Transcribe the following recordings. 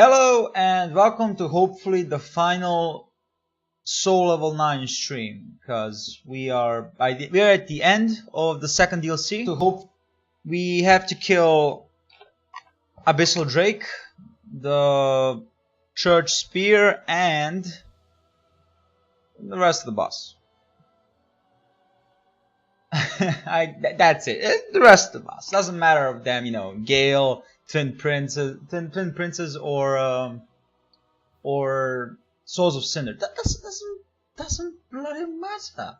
Hello and welcome to hopefully the final Soul Level 9 stream, because we are at the end of the second DLC. To hope we have to kill Abyssal Drake, the Church Spear, and the rest of the boss. That's it. The rest of the boss. Doesn't matter of them, you know, Gale, Twin Princes, or Souls of Cinder. That doesn't bloody matter.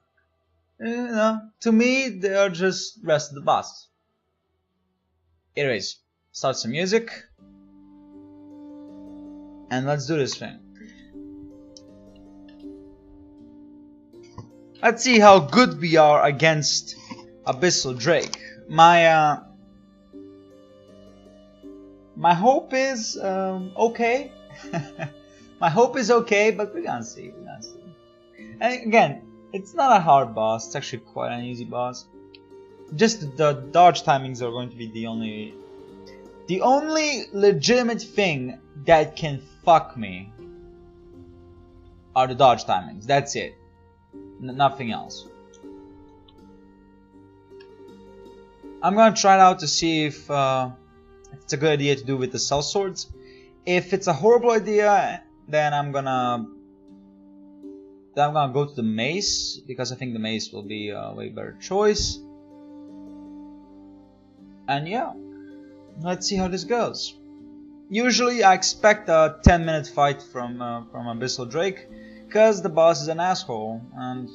You know, to me, they are just rest of the boss. Anyways, start some music, and let's do this thing. Let's see how good we are against Abyssal Drake. My hope is okay. My hope is okay, but we're gonna see. And again, it's not a hard boss. It's actually quite an easy boss. Just the dodge timings are going to be the only legitimate thing that can fuck me are the dodge timings. That's it. Nothing else. I'm gonna try it out to see if it's a good idea to do with the cell swords. If it's a horrible idea, then I'm gonna go to the mace, because I think the mace will be a way better choice. And yeah, let's see how this goes. Usually I expect a 10-minute fight from Abyssal Drake, because the boss is an asshole, and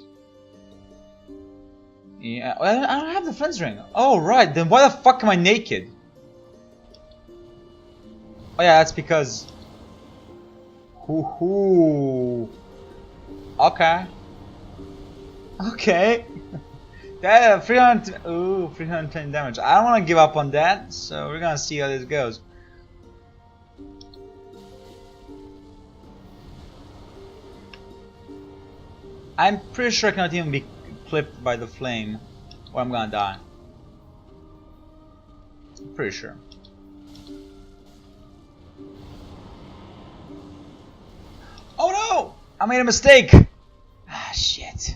yeah, I don't have the fence ring. Oh right, then why the fuck am I naked? Oh yeah, that's because. Okay. That 310 damage. I don't want to give up on that, so we're gonna see how this goes. I'm pretty sure I cannot even be clipped by the flame, or I'm gonna die. I'm pretty sure. Oh no! I made a mistake! Ah, shit.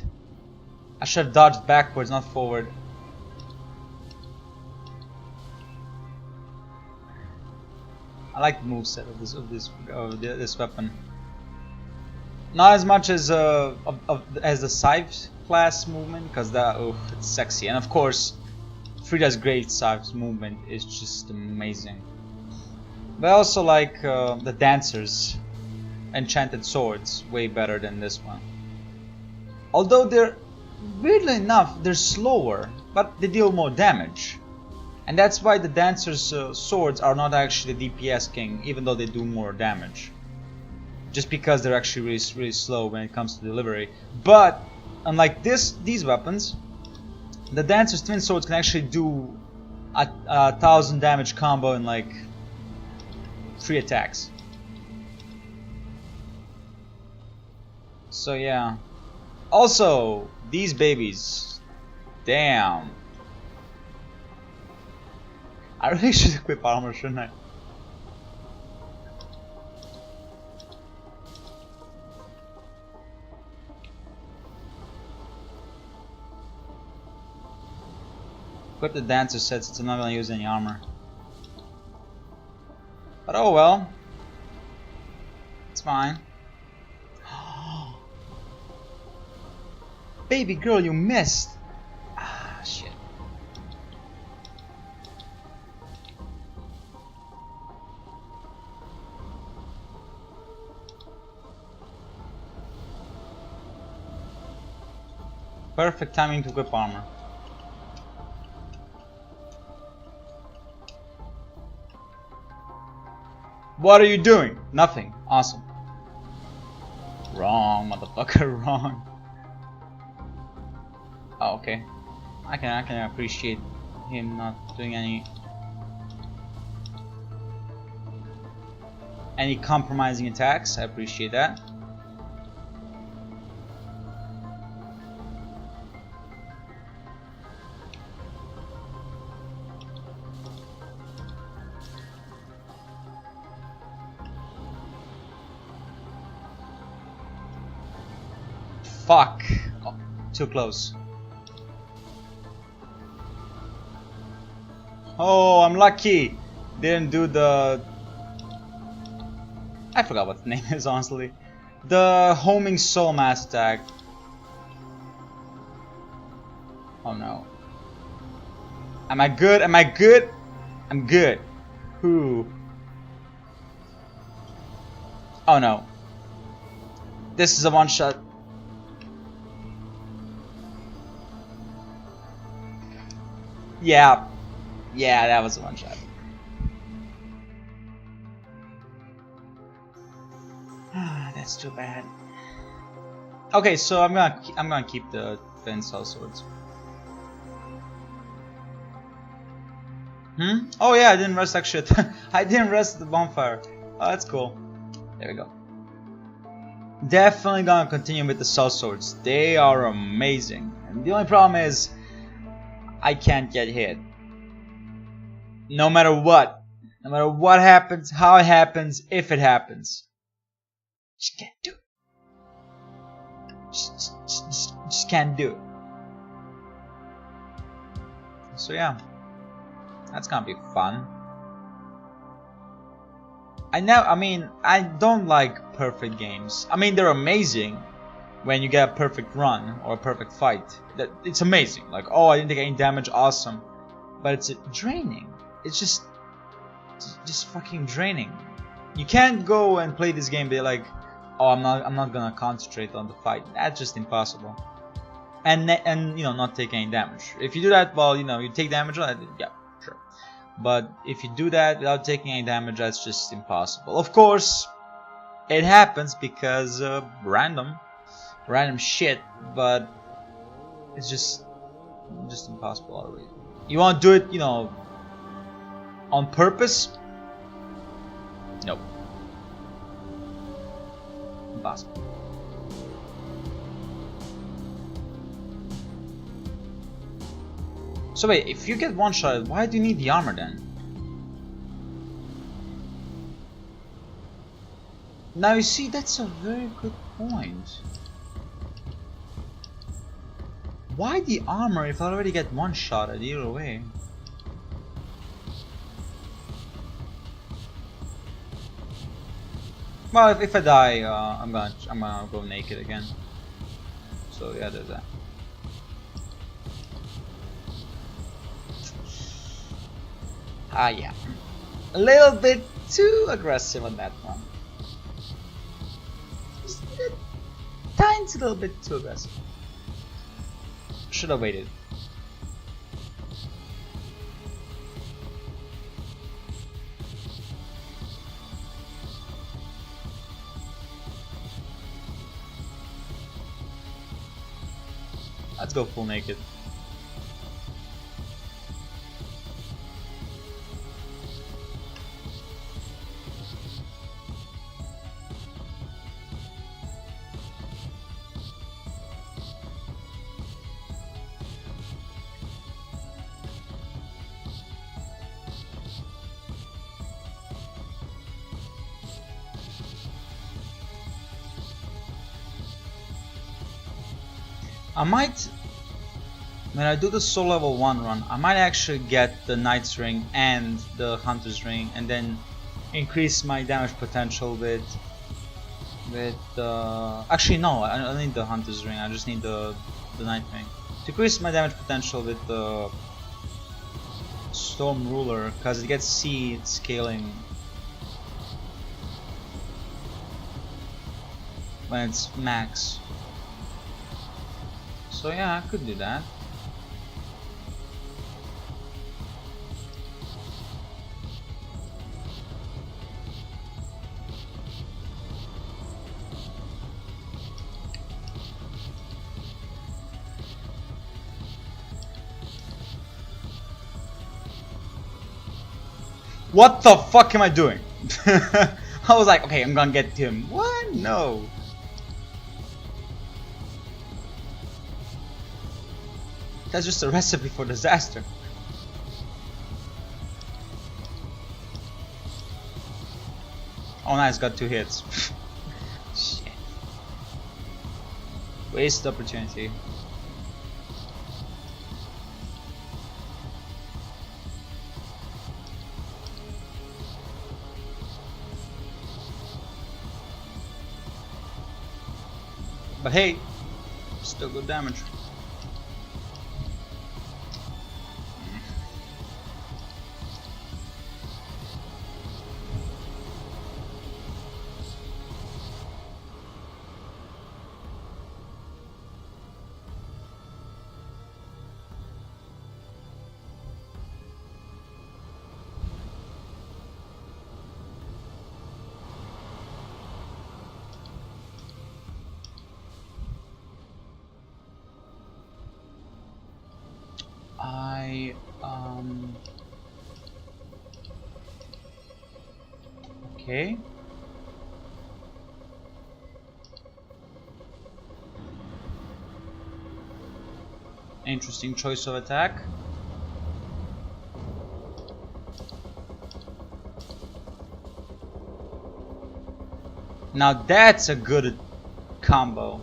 I should have dodged backwards, not forward. I like the moveset of this weapon. Not as much as the Scythe class movement, because it's sexy, and of course, Frida's great Scythe's movement is just amazing. But I also like the Dancer's enchanted swords way better than this one. Although they're, weirdly enough, they're slower, but they deal more damage, and that's why the Dancer's swords are not actually the DPS king, even though they do more damage. Just because they're actually really slow when it comes to delivery. But unlike these weapons, the Dancer's twin swords can actually do a 1000 damage combo in like 3 attacks. So yeah. Also, these babies. Damn. I really should equip armor, shouldn't I? Equip the Dancer set since I'm not gonna use any armor. But oh well. It's fine. Baby girl, you missed! Ah, shit. Perfect timing to equip armor. What are you doing? Nothing. Awesome. Wrong, motherfucker, wrong. Oh, okay. I can appreciate him not doing any compromising attacks. I appreciate that. Fuck. Oh, too close. Oh, I'm lucky. Didn't do the... I forgot what the name is, honestly. The homing soul mass attack. Oh no. Am I good? Am I good? I'm good. Who? Oh no. This is a one shot. Yeah. Yeah, that was a one shot. That's too bad. Okay, so I'm gonna keep the Fensal swords. Oh yeah, I didn't rest that shit. I didn't rest the bonfire. Oh, that's cool. There we go. Definitely gonna continue with the soul swords. They are amazing. And the only problem is I can't get hit. No matter what. No matter what happens, how it happens, if it happens. Just can't do it. Just can't do it. So yeah. That's gonna be fun. I don't like perfect games. I mean, they're amazing when you get a perfect run or a perfect fight. It's amazing. Like, oh, I didn't take any damage, awesome. But it's draining. It's just fucking draining. You can't go and play this game and be like, oh, I'm not gonna concentrate on the fight. That's just impossible. And you know, not take any damage. If you do that, well, you know, you take damage on it, yeah. But if you do that without taking any damage, that's just impossible. Of course, it happens because random shit, but it's just impossible already. You want to do it, you know, on purpose? Nope. Impossible. So wait, if you get one shot, why do you need the armor then? Now you see, that's a very good point. Why the armor if I already get one shot at either way? Well, if I die, I'm gonna go naked again. So yeah, there's that. Yeah. A little bit too aggressive on that one. Just a tiny little bit too aggressive. Should have waited. Let's go full naked. I might, when I do the soul level 1 run, I might actually get the Knight's Ring and the Hunter's Ring and then increase my damage potential with actually no, I don't need the Hunter's Ring, I just need the Night Ring. To increase my damage potential with the Storm Ruler, because it gets C scaling when it's max. So yeah, I could do that. What the fuck am I doing? I was like, okay, I'm gonna get him. What? No. That's just a recipe for disaster. Oh nice, got 2 hits. Shit. Waste opportunity. But hey, still good damage. Okay. Interesting choice of attack. Now that's a good combo.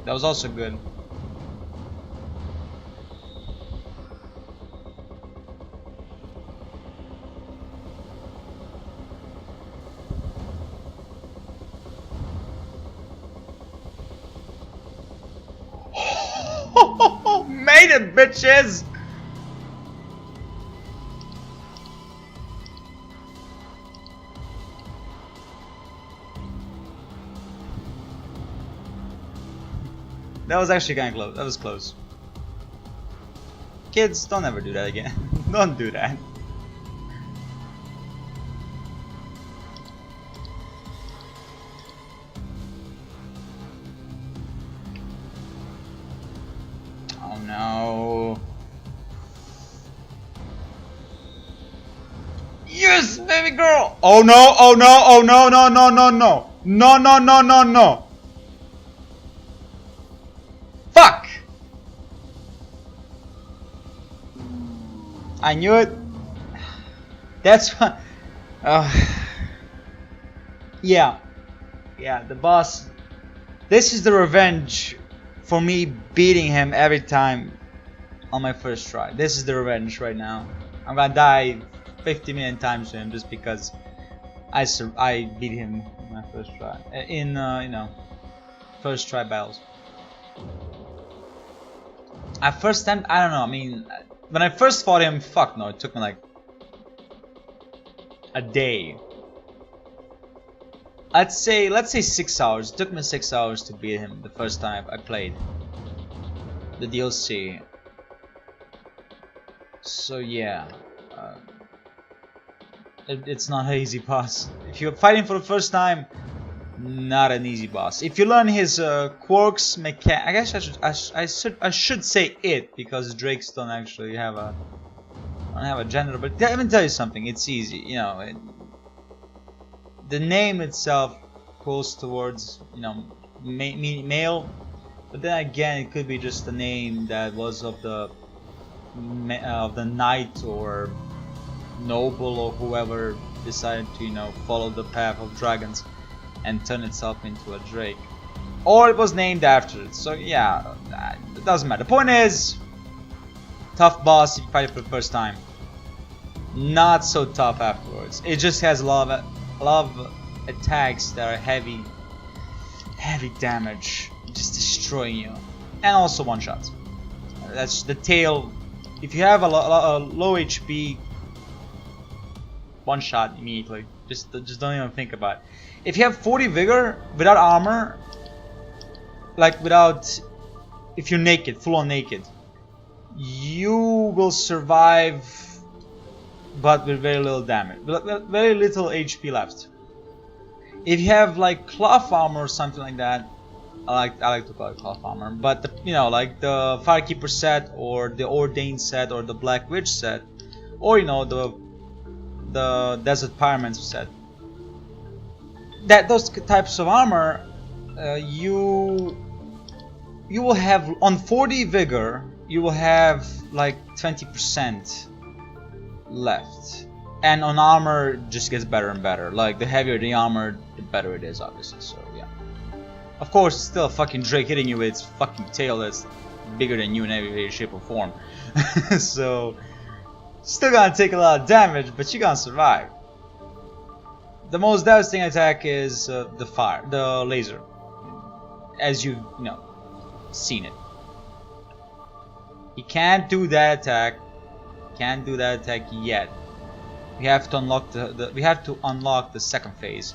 That was also good. Made it, bitches! That was actually kind of close. That was close. Kids, don't ever do that again. Don't do that. Oh no. Yes, baby girl! Oh no, oh no, oh no, no, no, no, no. No, no, no, no, no. Fuck! I knew it. That's what. Yeah. Yeah, the boss. This is the revenge for me beating him every time on my first try. This is the revenge right now. I'm gonna die 50 million times to him just because I beat him in my first try. In, you know, first try battles. At first time, I don't know, I mean, when I first fought him, fuck no, it took me like a day. Let's say 6 hours. It took me 6 hours to beat him the first time I played the DLC. So yeah, it's not an easy boss. If you're fighting for the first time, not an easy boss. If you learn his quirks, I guess I should say it, because drakes don't actually have a gender. But let me tell you something. It's easy. You know, the name itself goes towards, you know, male. But then again, it could be just a name that was of the knight or noble or whoever decided to, you know, follow the path of dragons and turn itself into a drake, or it was named after it. So yeah, it doesn't matter. The point is, tough boss if you fight it for the first time. Not so tough afterwards. It just has a lot of attacks that are heavy damage, just destroying you, and also one shots. That's the tail. If you have a low HP, one shot immediately. Just don't even think about it. If you have 40 vigor without armor, like if you're naked, full on naked, you will survive, but with very little damage, very little HP left. If you have like cloth armor or something like that, I like to call it cloth armor, but you know, like the Firekeeper set or the Ordained set or the Black Witch set, or you know, the Desert Pyramid set, those types of armor, you will have on 40 vigor, you will have like 20% left, and on armor it just gets better and better. Like the heavier the armor, the better it is, obviously. So yeah, of course it's still a fucking Drake hitting you with its fucking tail that's bigger than you in every way, shape or form. So still gonna take a lot of damage, but you're gonna survive. The most devastating attack is the laser, as you've seen it. He can't do that attack. Can't do that attack yet. We have to unlock the second phase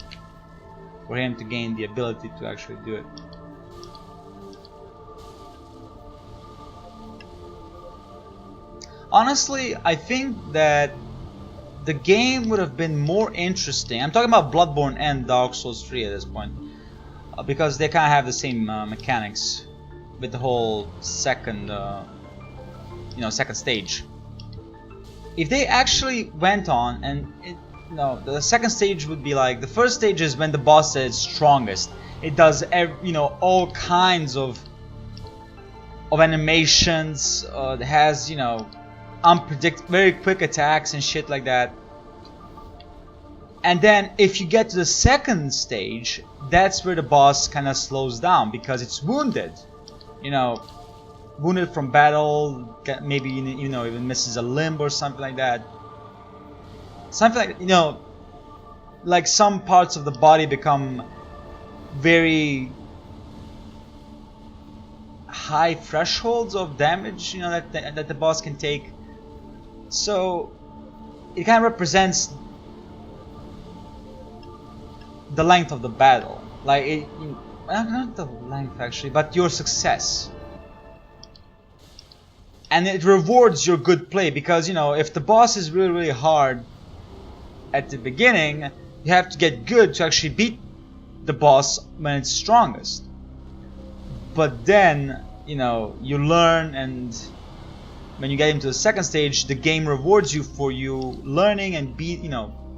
for him to gain the ability to actually do it. Honestly, I think that the game would have been more interesting. I'm talking about Bloodborne and Dark Souls 3 at this point, because they kind of have the same mechanics with the whole second, second stage. If they actually went on and the second stage would be like, the first stage is when the boss is strongest. It does all kinds of animations. It has very quick attacks and shit like that. And then if you get to the second stage, that's where the boss kind of slows down because it's wounded. Wounded from battle, maybe even misses a limb or something like that. Something like like some parts of the body become very high thresholds of damage, that the boss can take. So it kind of represents the length of the battle, like not the length actually, but your success. And it rewards your good play because if the boss is really, really hard at the beginning, you have to get good to actually beat the boss when it's strongest. But then you learn, and when you get into the second stage, the game rewards you for you learning and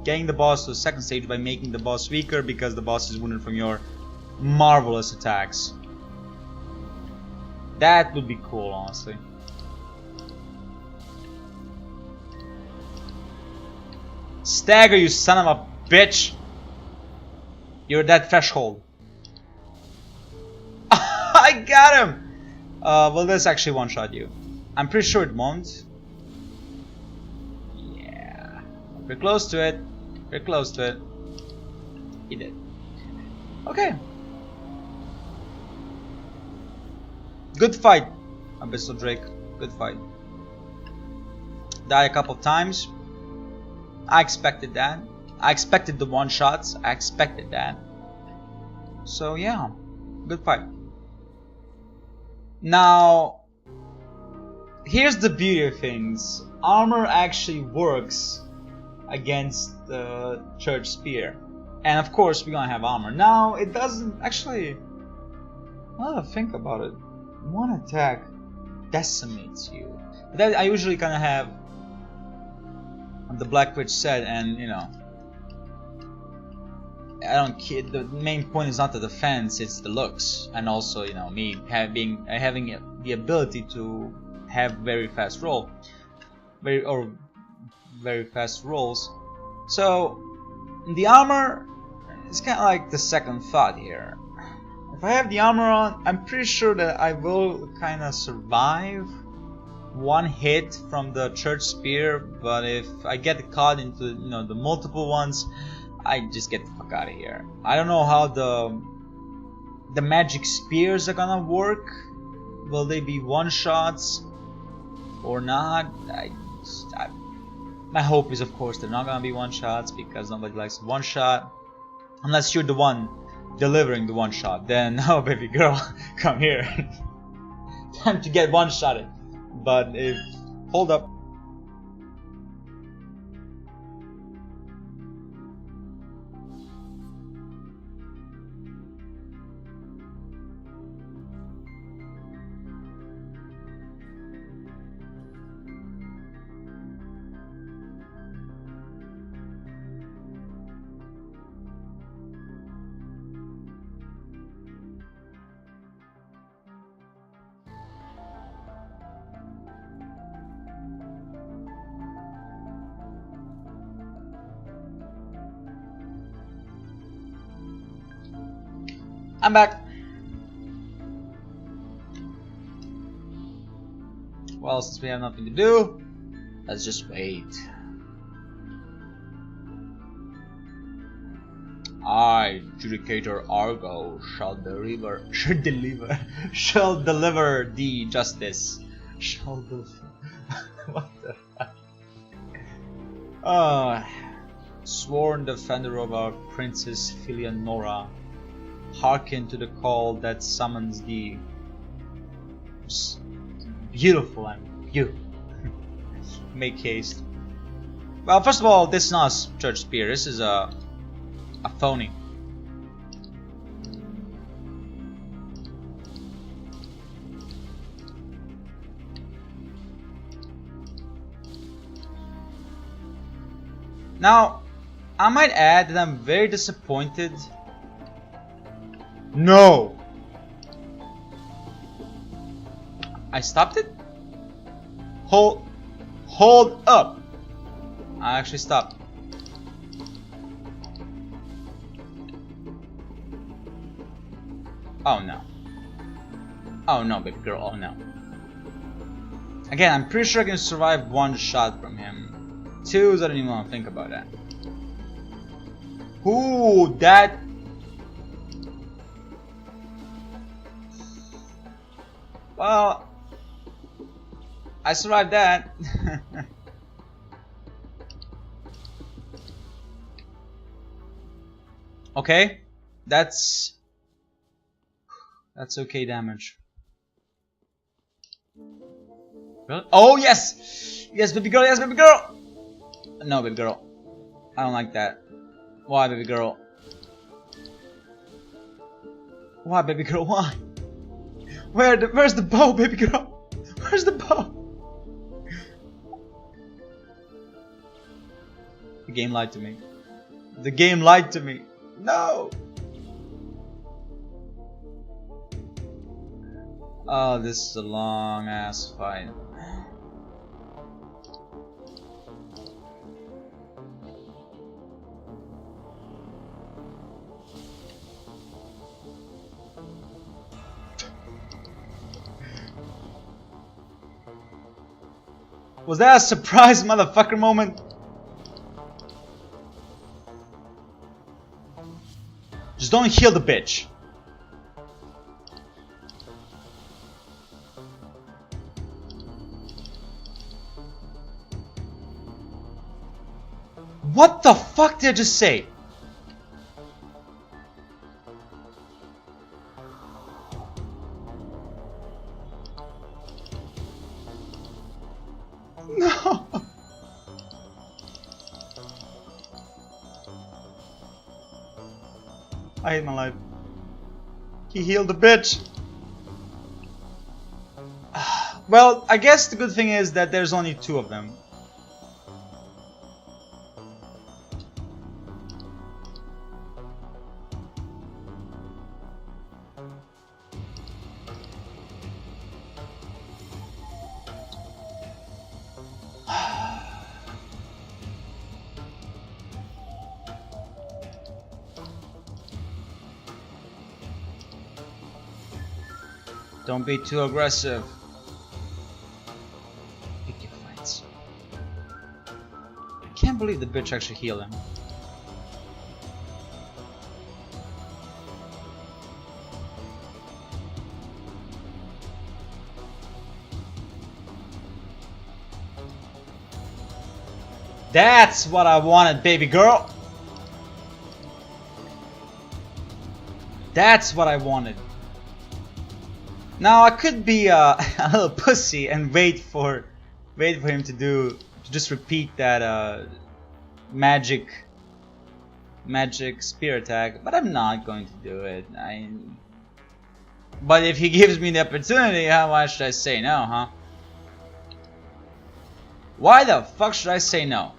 getting the boss to the second stage by making the boss weaker because the boss is wounded from your marvelous attacks. That would be cool, honestly. Stagger, you son of a bitch! You're that threshold. I got him! Will this actually one-shot you? I'm pretty sure it won't. Yeah. We're close to it. We're close to it. He did. Okay. Good fight, Abyssal Drake. Good fight. Die a couple of times. I expected that. I expected the one-shots. I expected that. So yeah, good fight. Now, here's the beauty of things. Armor actually works against the Church Spear. And of course we're gonna have armor. Now, it doesn't actually... Now that I think about it, one attack decimates you. That I usually kind of have the Black Witch said, and I don't care. The main point is not the defense; it's the looks, and also me having the ability to have very fast fast rolls. So the armor is kind of like the second thought here. If I have the armor on, I'm pretty sure that I will kind of survive one hit from the Church Spear, but if I get caught into the multiple ones, I just get the fuck out of here. I don't know how the magic spears are gonna work. Will they be one-shots or not? My hope is, of course, they're not gonna be one-shots because nobody likes one-shot unless you're the one delivering the one-shot. Then oh baby girl, come here. Time to get one-shotted. But if... Hold up. I'm back. Well, since we have nothing to do, let's just wait. I, Judicator Argo, shall deliver the justice. Shall deliver. What the fuck? Sworn defender of our Princess Philionora, hearken to the call that summons thee. Beautiful and you. Make haste. Well, first of all, this is not a church spear. This is a phony. Now, I might add that I'm very disappointed. No! I stopped it? Hold up! I actually stopped. Oh no. Oh no, baby girl, oh no. Again, I'm pretty sure I can survive one shot from him. Twos, I don't even want to think about that. Ooh, that... Well... I survived that. Okay, that's okay damage. Really? Oh yes! Yes, baby girl, yes, baby girl! No, baby girl. I don't like that. Why, baby girl? Why, baby girl, why? Where's the bow, baby girl? Where's the bow? The game lied to me. The game lied to me. No! Oh, this is a long ass fight. Was that a surprise motherfucker moment? Just don't heal the bitch. What the fuck did I just say? No. I hate my life. He healed the bitch. Well, I guess the good thing is that there's only two of them. Don't be too aggressive. Pick your fights. I can't believe the bitch actually healed him. That's what I wanted, baby girl. That's what I wanted. Now I could be a little pussy and wait for him to just repeat that magic spear attack, but I'm not going to do it. But if he gives me the opportunity, why should I say no, huh? Why the fuck should I say no?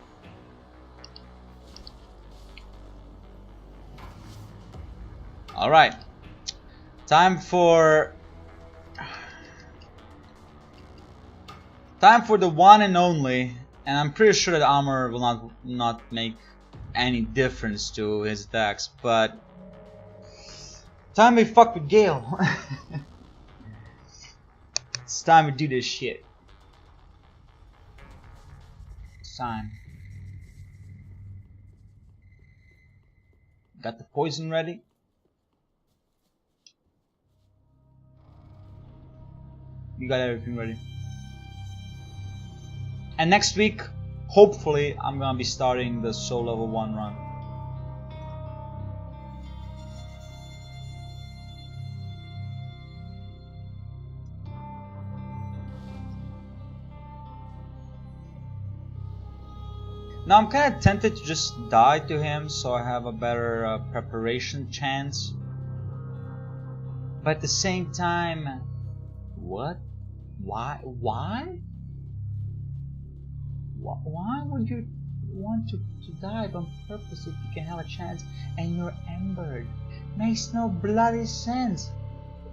All right, time for the one and only, and I'm pretty sure that armor will not make any difference to his attacks, but Time we fuck with Gale. It's time we do this shit. It's time. Got the poison ready. You got everything ready. And next week, hopefully, I'm gonna be starting the Soul Level 1 run. Now I'm kind of tempted to just die to him so I have a better preparation chance. But at the same time, what? Why? Why? Why would you want to die on purpose if you can have a chance and you're embered? Makes no bloody sense.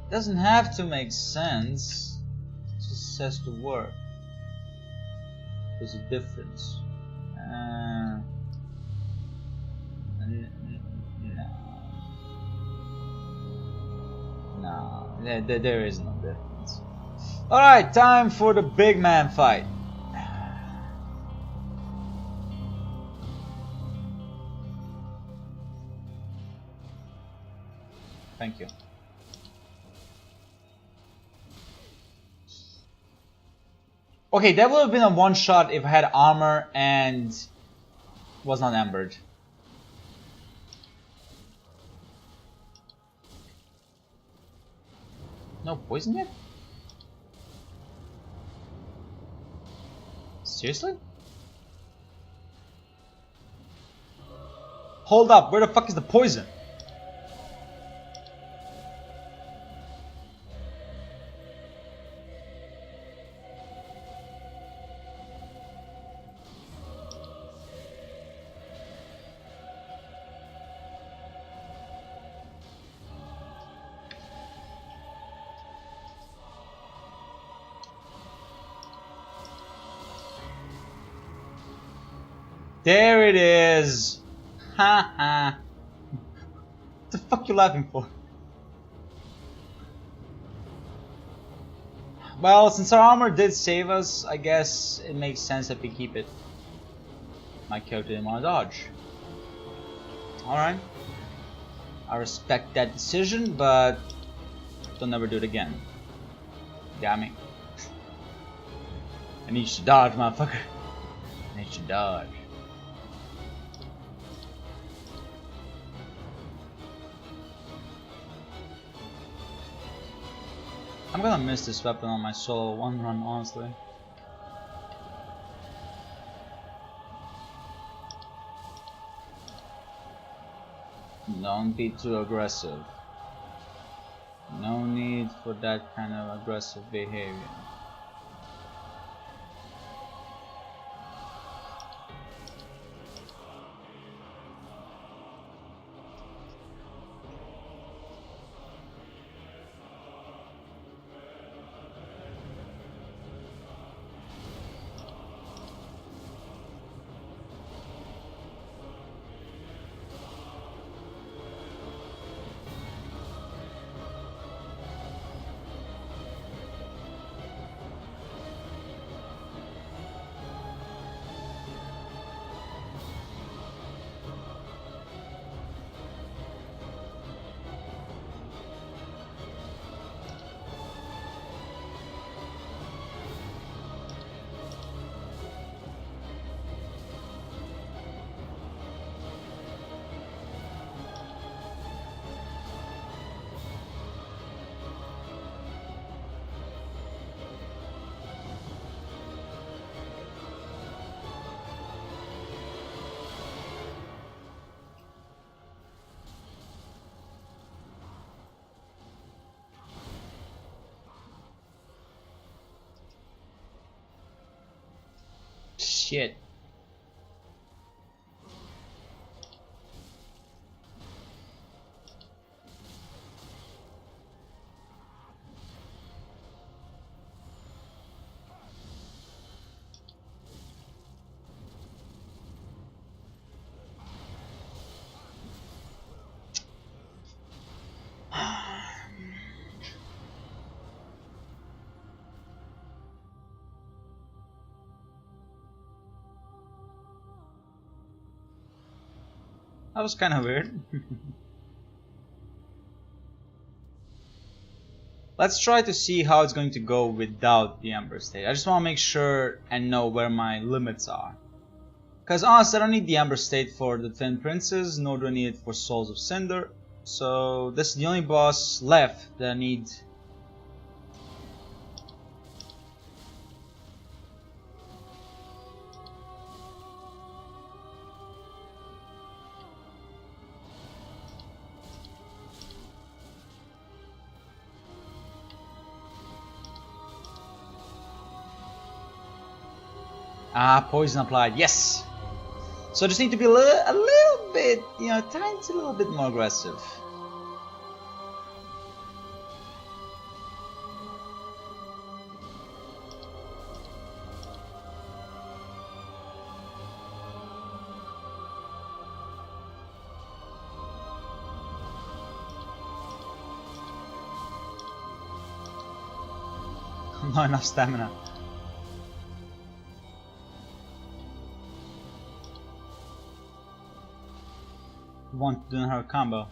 It doesn't have to make sense. It just has to work. There's a difference. No, there is no difference. Alright, time for the big man fight. Thank you. Okay, that would have been a one shot if I had armor and was not embered. No poison yet? Seriously? Hold up, where the fuck is the poison? There it is! Ha ha! What the fuck you laughing for? Well, since our armor did save us, I guess it makes sense that we keep it. My character didn't want to dodge. Alright. I respect that decision, but don't never do it again. Got me. I need you to dodge, motherfucker. I need you to dodge. I'm gonna miss this weapon on my solo 1 run, honestly. Don't be too aggressive. No need for that kind of aggressive behavior. Shit. That was kind of weird. Let's try to see how it's going to go without the Ember State. I just want to make sure and know where my limits are. Because honestly, I don't need the Ember State for the Twin Princes, nor do I need it for Souls of Cinder. So this is the only boss left that I need. Ah, poison applied. Yes. So I just need to be a little bit, you know, tiny little bit more aggressive. Not enough stamina. Want to do her combo.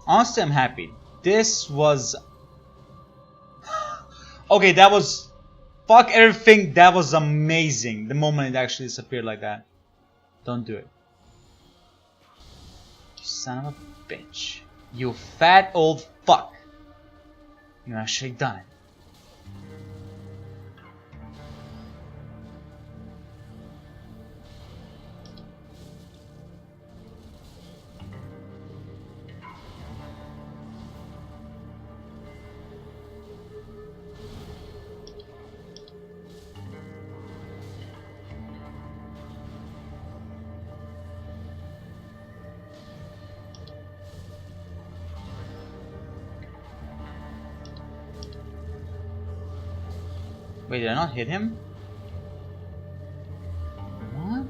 Honestly, I'm happy. This was okay. That was fuck everything. That was amazing. The moment it actually disappeared like that. Don't do it. You son of a bitch. You fat old fuck. You actually done it. Wait, did I not hit him? What?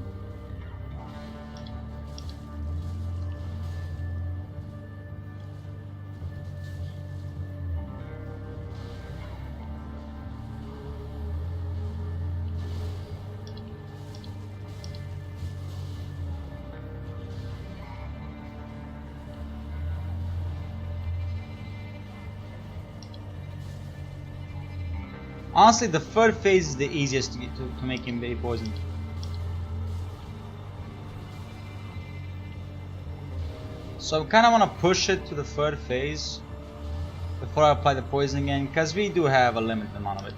Honestly, the third phase is the easiest to make him be poisoned. So I kind of want to push it to the third phase before I apply the poison again, because we do have a limited amount of it.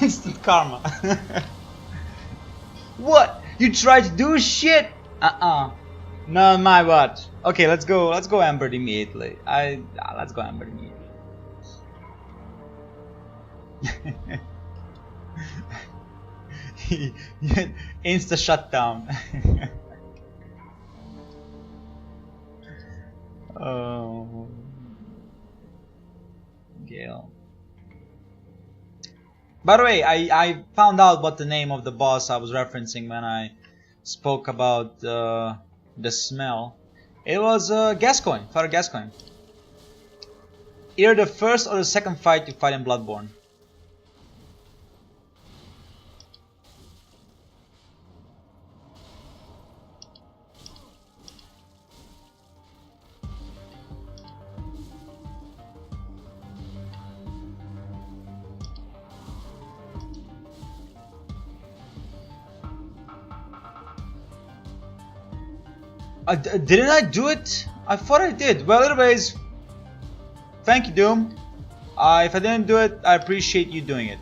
Instant karma. What? You tried to do shit? No, my what? Okay, let's go Ember immediately. Let's go Ember immediately. Insta shutdown. Oh, Gale. By the way, I found out what the name of the boss I was referencing when I spoke about the smell. It was Gascoigne, Father Gascoigne. Either the first or the second fight you fight in Bloodborne. Didn't I do it? I thought I did. Well, anyways, thank you, Doom. If I didn't do it, I appreciate you doing it.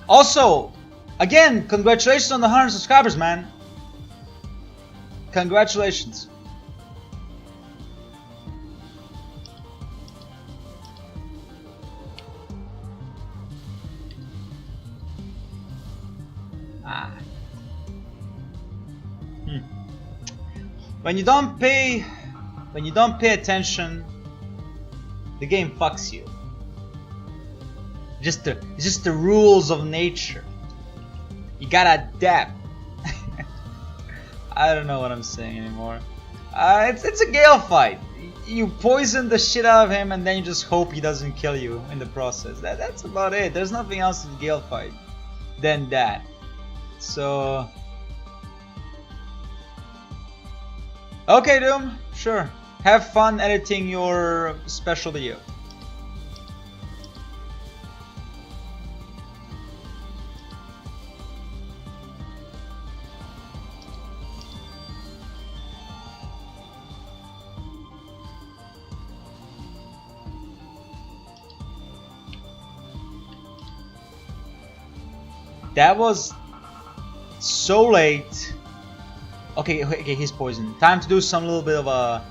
Also, again, congratulations on the 100 subscribers, man. Congratulations. When you don't pay attention, the game fucks you. It's just the rules of nature. You gotta adapt. I don't know what I'm saying anymore. It's a Gale fight. You poison the shit out of him and then you just hope he doesn't kill you in the process. That's about it. There's nothing else in the Gale fight than that. So okay, Doom, sure. Have fun editing your special video. That was so late. Okay, he's poisoned. Time to do some little bit of a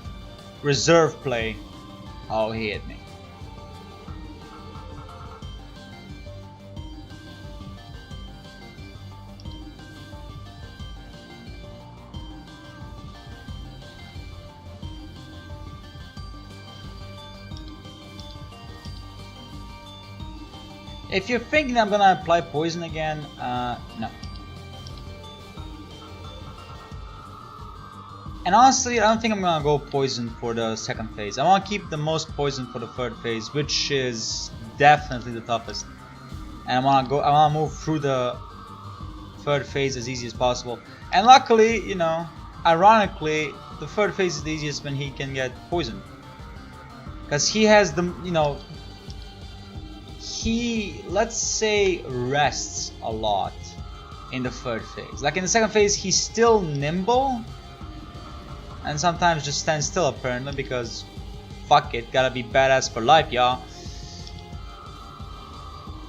reserve play. Oh, he hit me. If you're thinking I'm gonna apply poison again, no. And honestly, I don't think I'm gonna go poison for the second phase. I wanna keep the most poison for the third phase, which is definitely the toughest. And I wanna move through the third phase as easy as possible. And luckily, you know, ironically, the third phase is the easiest when he can get poisoned. Because he has the, you know, he, let's say, rests a lot in the third phase. Like in the second phase, he's still nimble and sometimes just stands still apparently because fuck it, gotta be badass for life, y'all.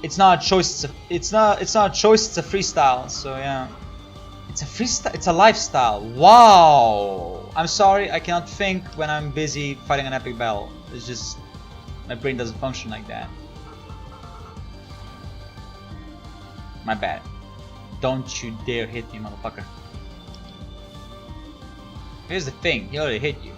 It's not a choice. It's not a choice. It's a freestyle. So yeah, it's a freestyle. It's a lifestyle. Wow. I'm sorry, I cannot think when I'm busy fighting an epic battle. It's just my brain doesn't function like that. My bad. Don't you dare hit me, motherfucker. Here's the thing, he already hit you.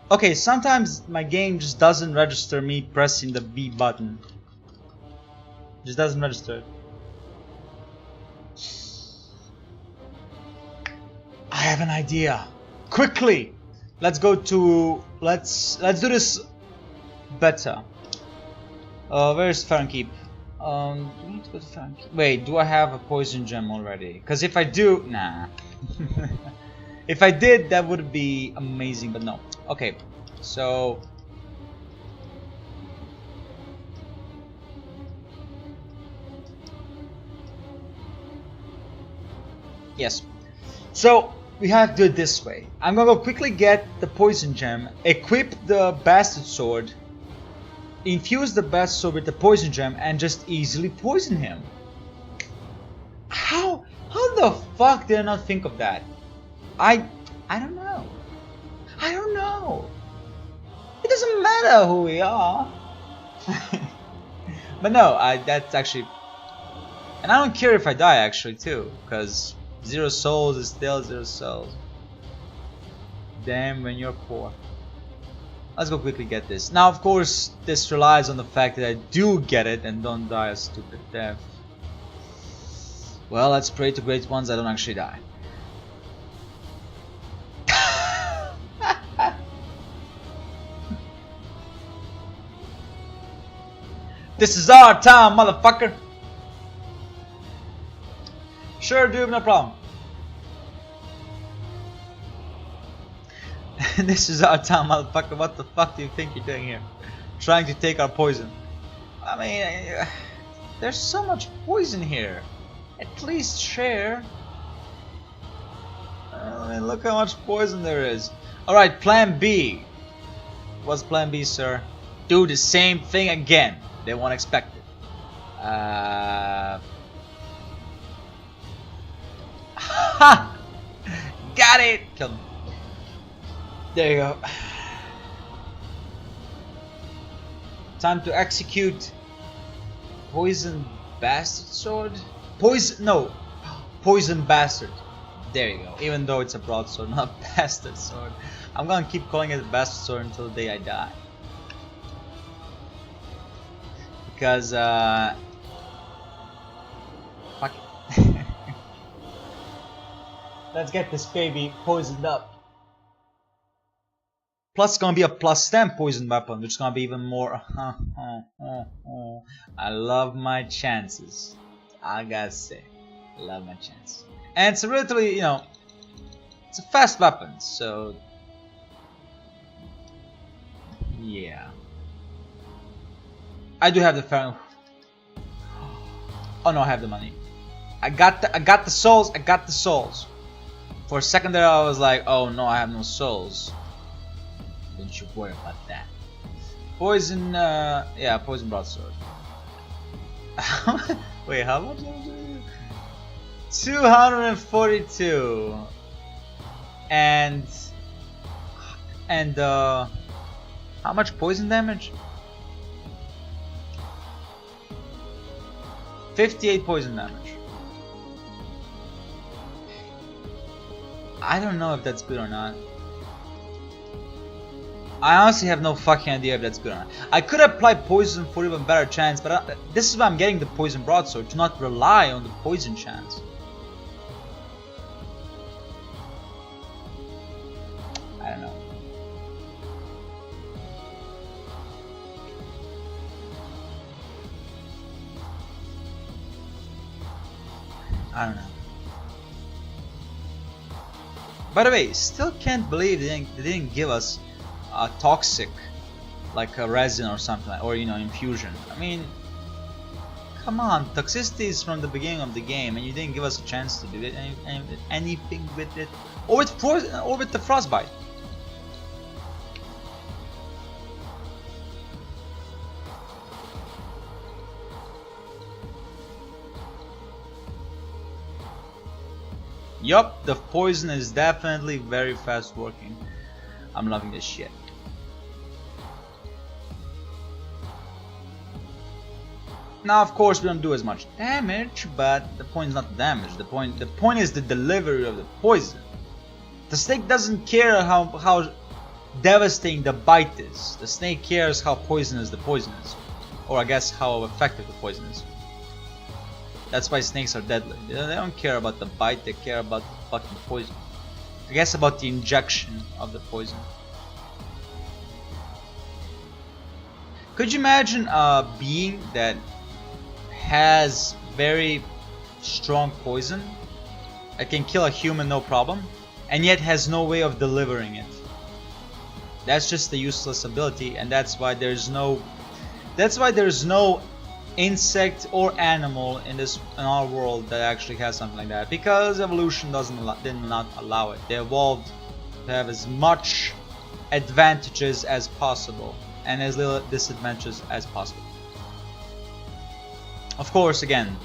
Okay, sometimes my game just doesn't register me pressing the B button. Just doesn't register. I have an idea. Quickly, let's go to let's do this better. Where's Fahrenkeep? Do we need to go to Fahrenkeep? Wait, do I have a poison gem already? Because if I do, nah. If I did, that would be amazing, but no. Okay, so yes. So we have to do it this way. I'm gonna go quickly get the poison gem, equip the bastard sword, infuse the bastard sword with the poison gem, and just easily poison him. How the fuck did I not think of that? I don't know. I don't know. It doesn't matter who we are. But no, that's actually, and I don't care if I die actually too, because 0 souls is still 0 souls. Damn when you're poor. Let's go quickly get this. Now of course this relies on the fact that I do get it and don't die a stupid death. Well, let's pray to great ones I don't actually die. This is our time, motherfucker. Sure, dude, no problem. This is our town, motherfucker. What the fuck do you think you're doing here? Trying to take our poison. I mean, there's so much poison here. At least share. I mean, look how much poison there is. Alright, plan B. What's plan B, sir? Do the same thing again. They won't expect it. Ha! Got it! Killed him. There you go. Time to execute Poison Bastard Sword? Poison Bastard. There you go. Even though it's a broadsword, not a bastard sword. I'm gonna keep calling it a bastard sword until the day I die. Because, fuck it. Let's get this baby poisoned up. Plus, it's gonna be a plus 10 poison weapon, which is gonna be even more. I love my chances. I gotta say, I love my chances. And it's a relatively, you know, it's a fast weapon, so yeah. I do have the fair. Oh no, I have the money. I got the souls. I got the souls. For a second there, I was like, oh no, I have no souls. Don't you worry about that. Poison, yeah, poison broadsword. Wait, how much? 242. And how much poison damage? 58 poison damage. I don't know if that's good or not. I honestly have no fucking idea if that's good or not. I could apply poison for even better chance, but this is why I'm getting the poison broadsword, to not rely on the poison chance. I don't know. I don't know. By the way, still can't believe they didn't give us a toxic, like a resin or something, or you know, infusion. I mean, come on, toxicity is from the beginning of the game, and you didn't give us a chance to do it, anything with it, or with the frostbite. Yup, the poison is definitely very fast working. I'm loving this shit. Now, of course, we don't do as much damage, but the point is not the damage. The point is the delivery of the poison. The snake doesn't care how devastating the bite is. The snake cares how poisonous the poison is, or I guess how effective the poison is. That's why snakes are deadly. They don't care about the bite, they care about the fucking poison. I guess about the injection of the poison. Could you imagine a being that has very strong poison, that can kill a human no problem, and yet has no way of delivering it? That's just a useless ability, and that's why there's no insect or animal in our world that actually has something like that, because evolution did not allow it. They evolved to have as much advantages as possible and as little disadvantages as possible. Of course, again,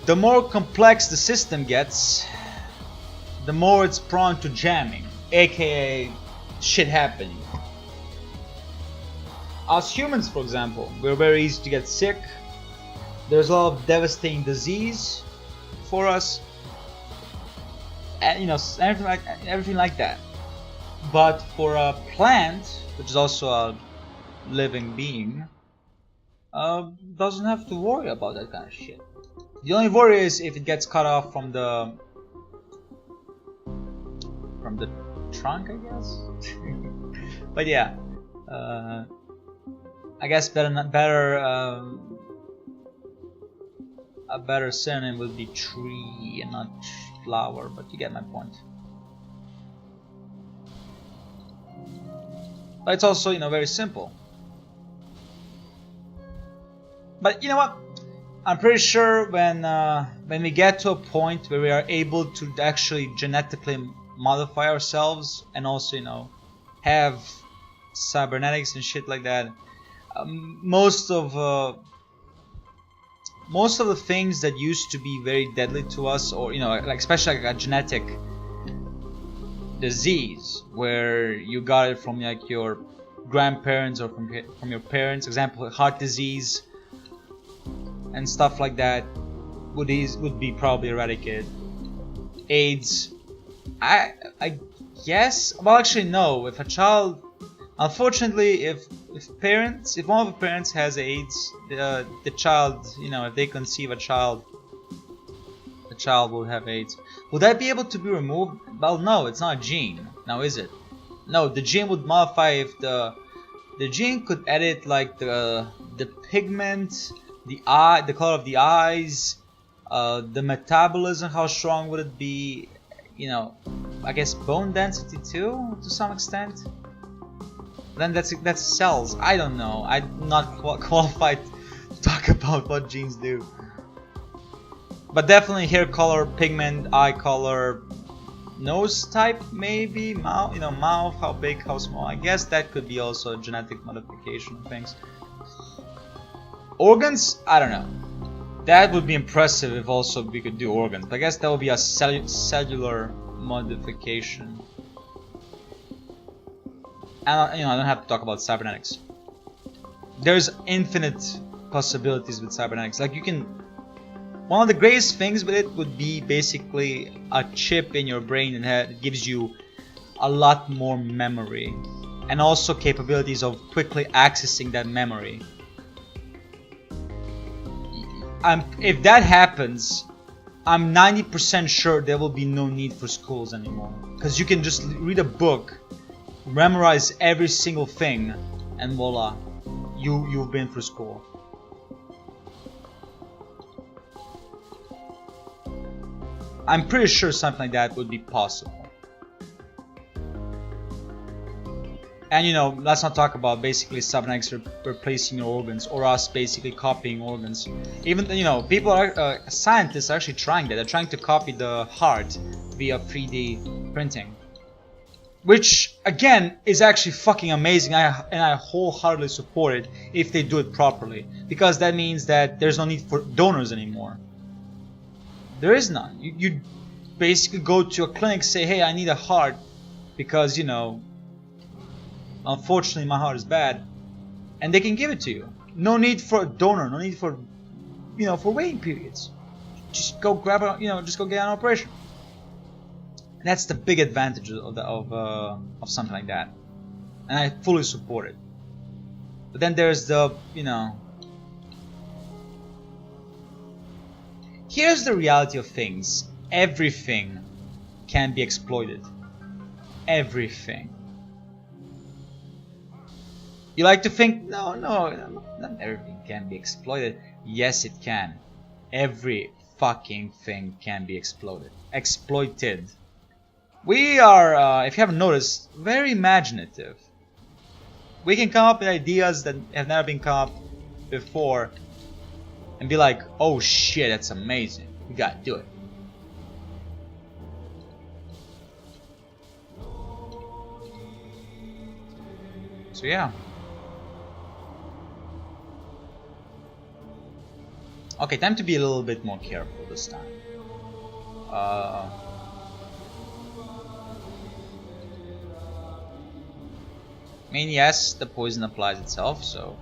the more complex the system gets, the more it's prone to jamming, aka shit happening. Us humans, for example, we're very easy to get sick. There's a lot of devastating disease for us, and you know, everything like that. But for a plant, which is also a living being, doesn't have to worry about that kind of shit. The only worry is if it gets cut off from the trunk, I guess. But yeah. I guess a better synonym would be tree and not flower, but you get my point. But it's also, you know, very simple. But you know what? I'm pretty sure when we get to a point where we are able to actually genetically modify ourselves and also, you know, have cybernetics and shit like that, most of the things that used to be very deadly to us, or you know, like especially like a genetic disease where you got it from like your grandparents or from your parents, example heart disease and stuff like that, would be probably eradicated. AIDS, I guess. Well, actually, no. If a child, unfortunately, if one of the parents has AIDS, the child, you know, if they conceive a child, the child will have AIDS. Would that be able to be removed? Well, no, it's not a gene. Now, is it? No, the gene would modify if the gene could edit like the pigment, the eye, the color of the eyes, the metabolism, how strong would it be, you know, I guess bone density too, to some extent. Then that's cells. I don't know. I'm not qualified to talk about what genes do. But definitely hair color, pigment, eye color, nose type, maybe mouth. You know, mouth, how big, how small. I guess that could be also a genetic modification of things. Organs, I don't know. That would be impressive if also we could do organs. But I guess that would be a cellular modification. And you know, I don't have to talk about cybernetics. There's infinite possibilities with cybernetics. Like you can, one of the greatest things with it would be basically a chip in your brain that gives you a lot more memory, and also capabilities of quickly accessing that memory. If that happens, I'm 90% sure there will be no need for schools anymore. Because you can just read a book, memorize every single thing, and voila, you've been through school. I'm pretty sure something like that would be possible. And you know, let's not talk about basically cybernetics replacing your organs, or us basically copying organs. Even, you know, people are scientists are actually trying that. They're trying to copy the heart via 3D printing, which again is actually fucking amazing. And I wholeheartedly support it if they do it properly, because that means that there's no need for donors anymore. There is none. You basically go to a clinic, say, hey, I need a heart because, you know, unfortunately my heart is bad, and they can give it to you. No need for a donor, no need for, you know, for waiting periods. Just go grab a, you know, just go get an operation. And that's the big advantage of something like that, and I fully support it. But then there's the, you know, here's the reality of things. Everything can be exploited. Everything. You like to think, no, not everything can be exploited. Yes, it can. Every fucking thing can be exploited. Exploited. We are, if you haven't noticed, very imaginative. We can come up with ideas that have never been come up before and be like, oh shit, that's amazing. We gotta do it. So yeah. Okay, time to be a little bit more careful this time. I mean, yes, the poison applies itself, so...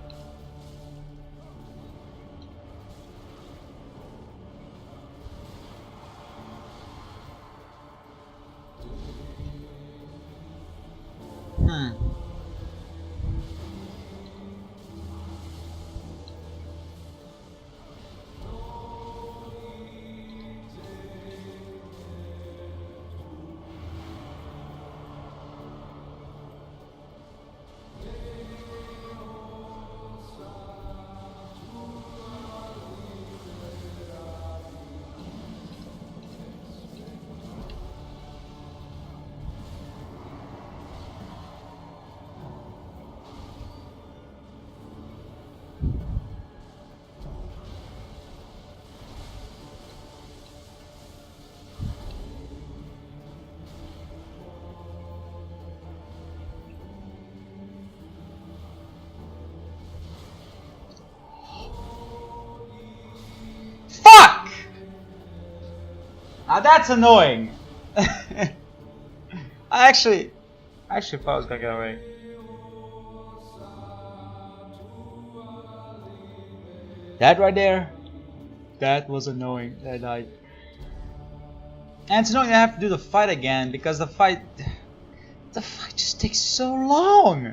Now that's annoying. I actually thought I was gonna get away. That right there, that was annoying. That died. And it's annoying I have to do the fight again because the fight just takes so long.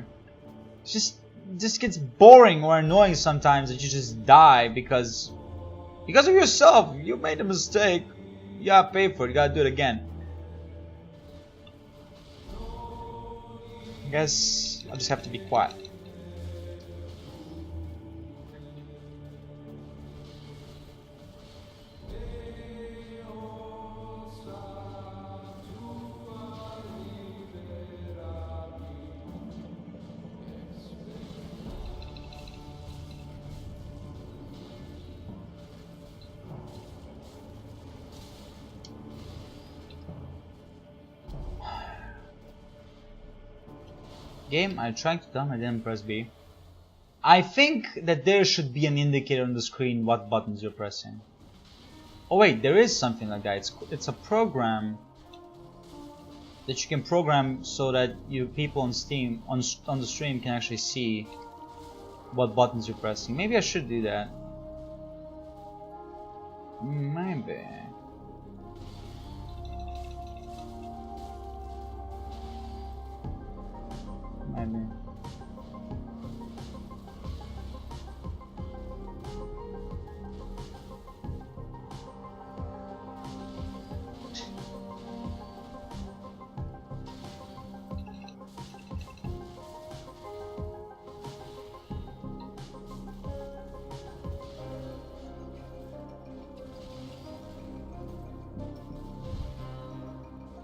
It just gets boring or annoying sometimes that you just die because of yourself. You made a mistake. You gotta pay for it. You gotta do it again. I guess I'll just have to be quiet. Game, I'm trying to tell, I didn't press B. I think that there should be an indicator on the screen what buttons you're pressing. Oh wait, there is something like that. It's a program that you can program so that people on Steam on the stream can actually see what buttons you're pressing. Maybe I should do that. Maybe. Maybe.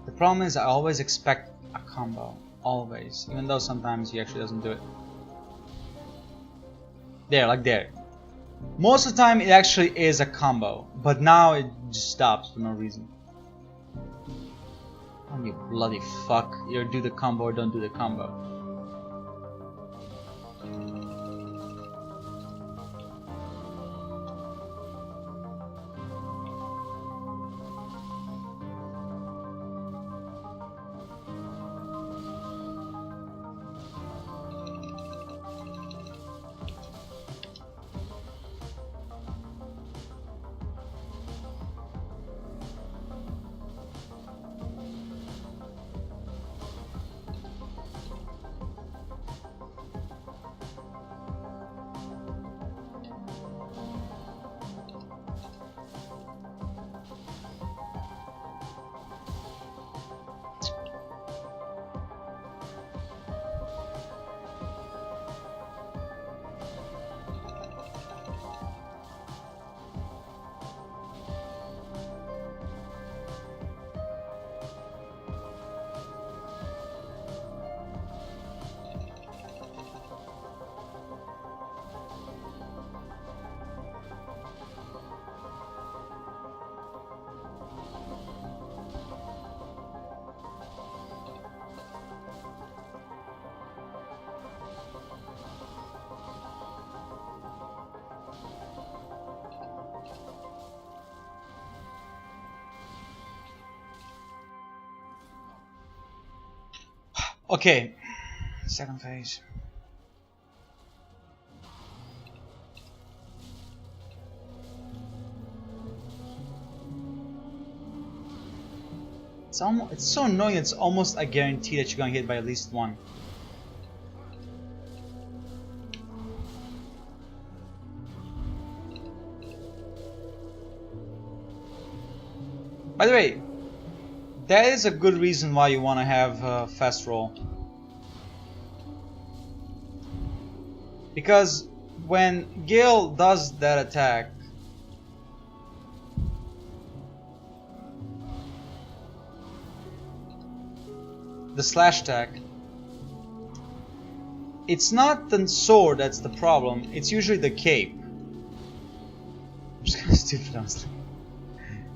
The problem is I always expect a combo. Always, even though sometimes he actually doesn't do it. There, like there. Most of the time it actually is a combo, but now it just stops for no reason. Oh, you bloody fuck. Either do the combo or don't do the combo. Okay, second phase. It's so annoying. It's almost a guarantee that you're gonna hit by at least one. By the way, that is a good reason why you want to have fast roll. Because when Gale does that attack, the slash attack, it's not the sword that's the problem, it's usually the cape. I'm just kind of stupid, honestly.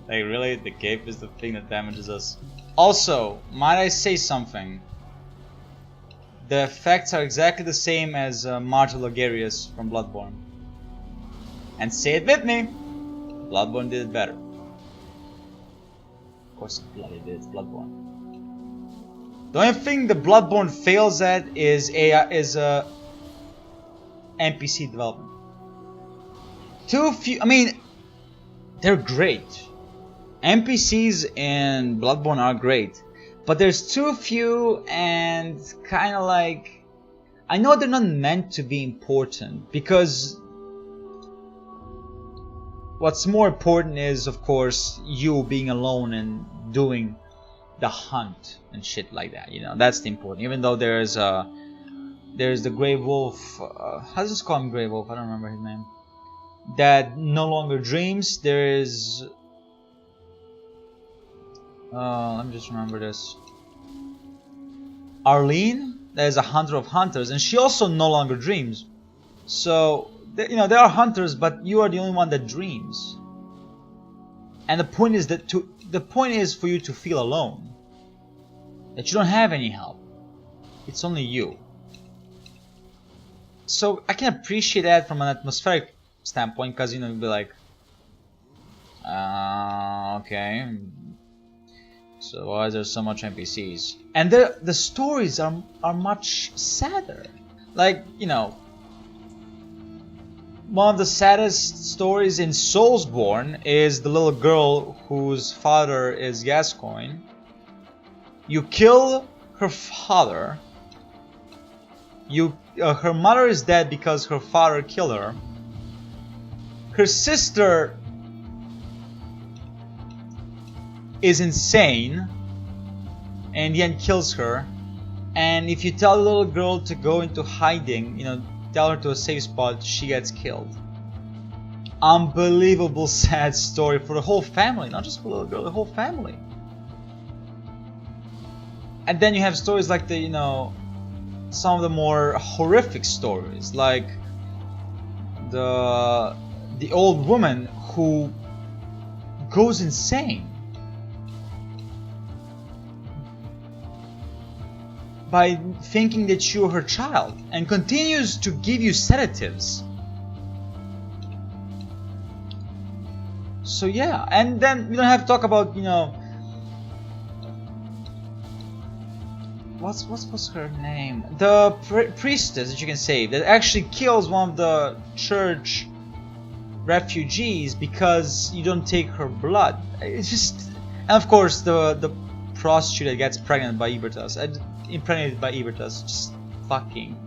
Like, really? The cape is the thing that damages us? Also, might I say something? The effects are exactly the same as Martyr Logarius from Bloodborne. And say it with me! Bloodborne did it better. course it bloody did. It's Bloodborne. The only thing the Bloodborne fails at is NPC development. Too few. I mean, they're great. NPCs in Bloodborne are great, but there's too few and kind of like, I know they're not meant to be important, because what's more important is, of course, you being alone and doing the hunt and shit like that. You know, that's the important. Even though there's the Grey Wolf. How does this call him Grey Wolf? I don't remember his name. That no longer dreams. There is. Let me just remember this. Arlene, that is a hunter of hunters, and she also no longer dreams. So, you know, there are hunters, but you are the only one that dreams. And the point is for you to feel alone. That you don't have any help. It's only you. So I can appreciate that from an atmospheric standpoint, because, you know, you'll be like, okay. So why is there so much NPCs? And the stories are much sadder. Like, you know, one of the saddest stories in Soulsborne is the little girl whose father is Gascoigne. You kill her father. Her mother is dead because her father killed her. Her sister is insane and then kills her. And if you tell the little girl to go into hiding, you know, tell her to a safe spot, she gets killed. Unbelievable sad story for the whole family, not just for the little girl, the whole family. And then you have stories like the, you know, some of the more horrific stories, like the old woman who goes insane by thinking that you're her child and continues to give you sedatives. So yeah, and then we don't have to talk about, you know, what's her name? The priestess that you can save that actually kills one of the church refugees because you don't take her blood. It's just, and of course the prostitute that gets pregnant by Ebertus, impregnated by Ebertus, just fucking.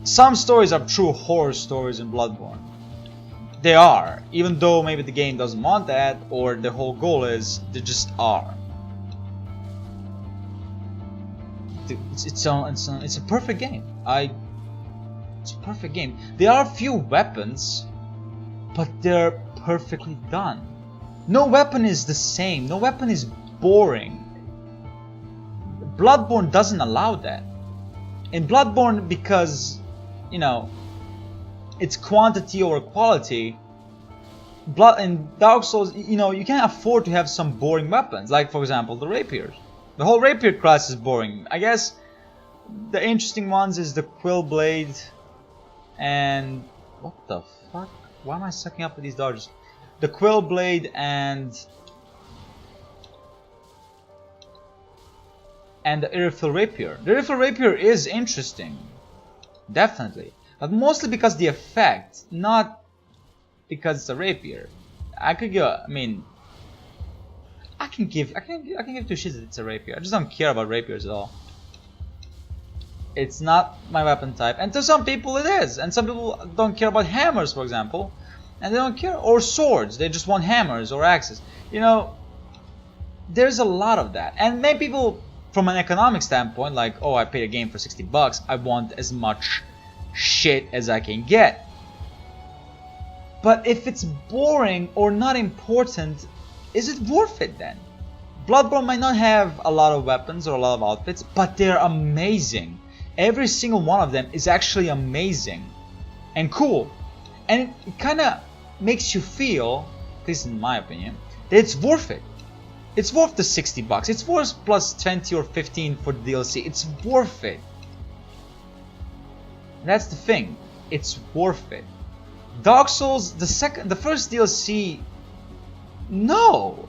Some stories are true horror stories in Bloodborne. They are, even though maybe the game doesn't want that, or the whole goal is, they just are. It's a perfect game. It's a perfect game. There are a few weapons, but they're perfectly done. No weapon is the same. No weapon is boring. Bloodborne doesn't allow that. In Bloodborne, because, you know, it's quantity over quality. In Dark Souls, you know, you can't afford to have some boring weapons. Like, for example, the rapiers. The whole rapier class is boring. I guess the interesting ones is the quill blade and what the fuck? Why am I sucking up with these dodges? The quill blade and the Irithil rapier. The Irithil rapier is interesting, definitely, but mostly because the effect, not because it's a rapier. I could go. I mean, I can give two shits that it's a rapier. I just don't care about rapiers at all. It's not my weapon type, and to some people it is, and some people don't care about hammers, for example, and they don't care, or swords. They just want hammers or axes. You know, there's a lot of that, and many people, from an economic standpoint, like, oh, I paid a game for $60, I want as much shit as I can get. But if it's boring or not important, is it worth it then? Bloodborne might not have a lot of weapons or a lot of outfits, but they're amazing. Every single one of them is actually amazing and cool. And it kind of makes you feel, at least in my opinion, that it's worth it. It's worth the $60. It's worth plus 20 or 15 for the DLC. It's worth it. That's the thing. It's worth it. Dark Souls, the first DLC, no.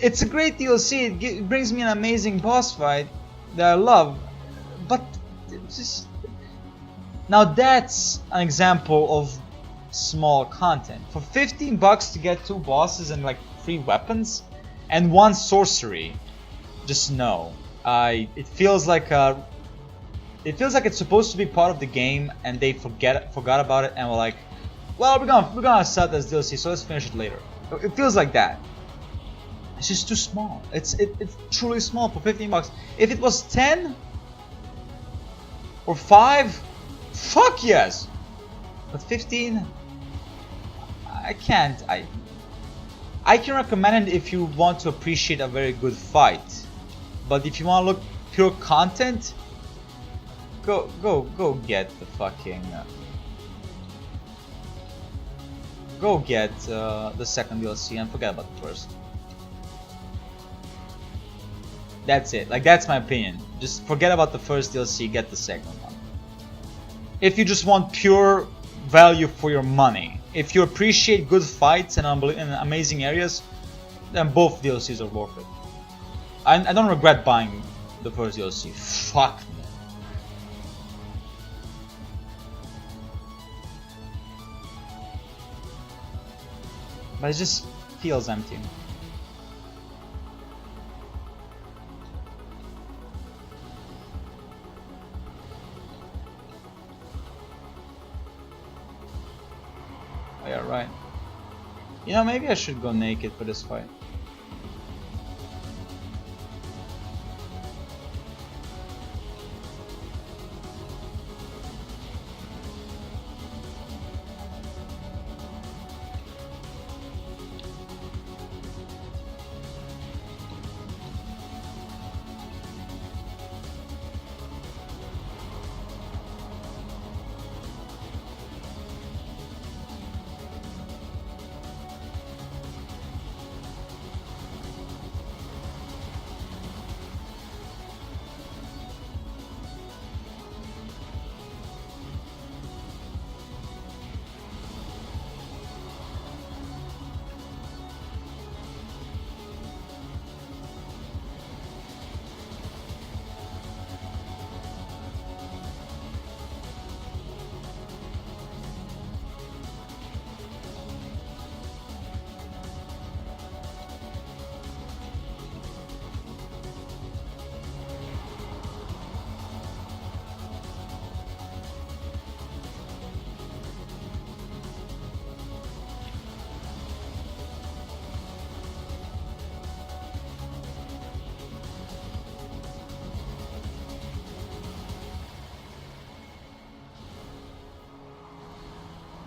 it's a great DLC. It brings me an amazing boss fight that I love, but just now that's an example of small content. For 15 bucks to get 2 bosses and like 3 weapons and 1 sorcery, just no. It feels like it's supposed to be part of the game and they forgot about it and were like, well, we're gonna sell this DLC, so let's finish it later. It feels like that. It's just too small. It's truly small for 15 bucks. If it was 10 or 5, fuck yes. But 15, I can't. I can recommend it if you want to appreciate a very good fight. But if you want to look pure content, go get the fucking go get the second DLC and forget about the first. That's it. Like, that's my opinion. Just forget about the first DLC, get the second one. If you just want pure value for your money, if you appreciate good fights and amazing areas, then both DLCs are worth it. I don't regret buying the first DLC. Fuck me. But it just feels empty. Oh, yeah, right. You know, maybe I should go naked for this fight.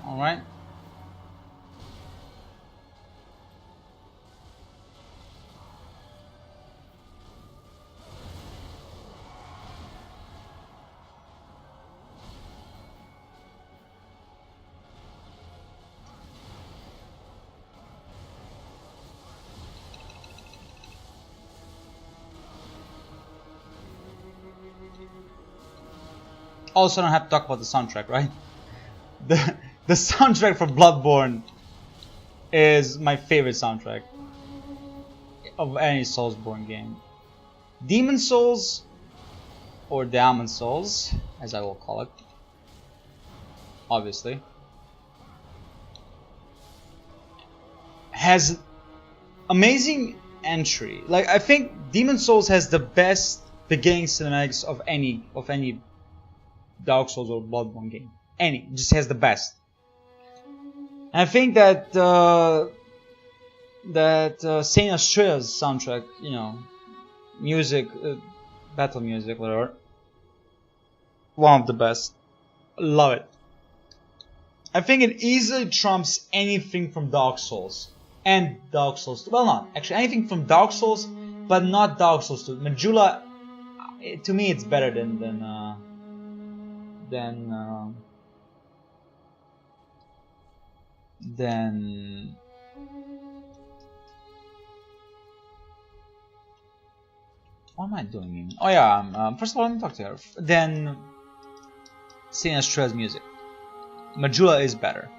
Alright. Also, I don't have to talk about the soundtrack, right? The soundtrack for Bloodborne is my favorite soundtrack of any Soulsborne game. Demon Souls, or Demon Souls, as I will call it, obviously, has amazing entry. Like, I think Demon Souls has the best beginning cinematics of any Dark Souls or Bloodborne game. It just has the best. And I think that Saint Astria's soundtrack, you know, music, battle music, whatever, one of the best. Love it. I think it easily trumps anything from Dark Souls and Dark Souls 2. Well, not actually anything from Dark Souls, but not Dark Souls 2. Majula, to me, it's better than what am I doing? Oh yeah, first of all, let me talk to her. Then Saint Astria's music. Majula is better.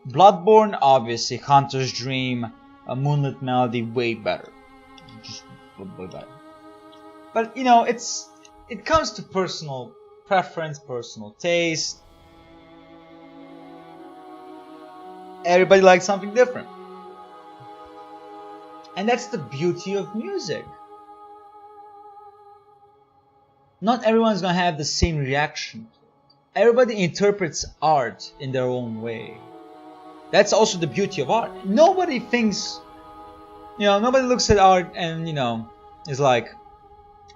Bloodborne, obviously, Hunter's Dream, Moonlit Melody way better. Just way better. But you know, it comes to personal preference, personal taste. Everybody likes something different. And that's the beauty of music. Not everyone's gonna have the same reaction. Everybody interprets art in their own way. That's also the beauty of art. Nobody thinks, you know, nobody looks at art and, you know, is like,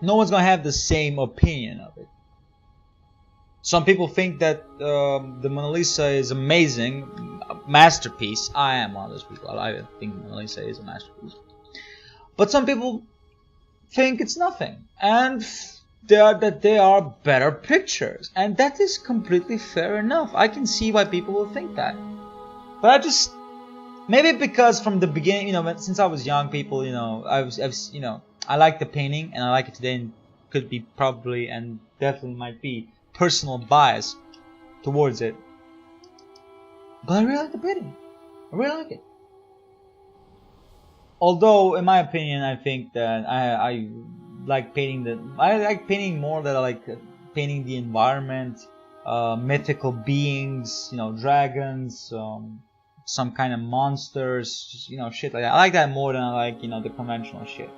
no one's gonna have the same opinion of it. Some people think that the Mona Lisa is amazing, a masterpiece. I am one of those people. I think Mona Lisa is a masterpiece. But some people think it's nothing, and they are better pictures, and that is completely fair enough. I can see why people will think that. But I just, maybe because from the beginning, you know, since I was young, people, you know, you know, I like the painting, and I like it today, and could be probably and definitely might be personal bias towards it. But I really like the painting. I really like it. Although, in my opinion, I think that I like painting I like painting more than I like painting the environment, mythical beings, you know, dragons, some kind of monsters, you know, shit like that. I like that more than I like, you know, the conventional shit.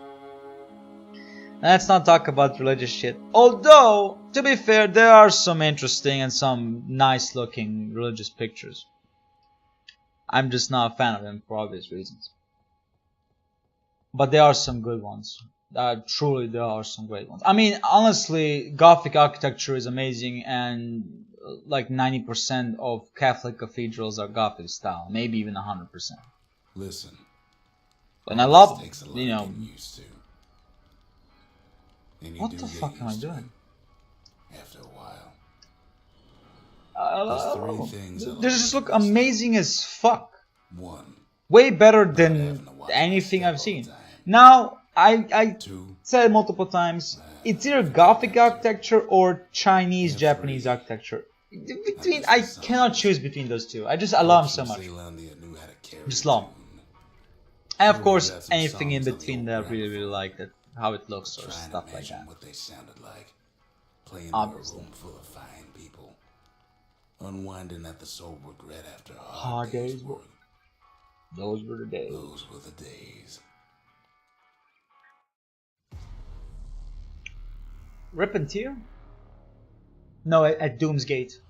And let's not talk about religious shit. Although, to be fair, there are some interesting and some nice looking religious pictures. I'm just not a fan of them for obvious reasons. But there are some good ones. Truly, there are some great ones. I mean, honestly, Gothic architecture is amazing, and like 90% of Catholic cathedrals are Gothic style, maybe even 100%. Listen. And I love, you know. What the fuck am I doing? After a while. They just look amazing as fuck. One. Way better than anything I've seen. Now, I said it multiple times. It's either Gothic architecture or Chinese, Japanese architecture. I cannot choose between those two. I love them so much. Just love them. And of course, anything in between that I really like that. How it looks or stuff like that. What they sounded like. Playing Obviously. in a room full of fine people. Unwinding at the soul regret after a hard day's work. Those were the days. Those were the days. Rip and Tear? No, at Doom's Gate.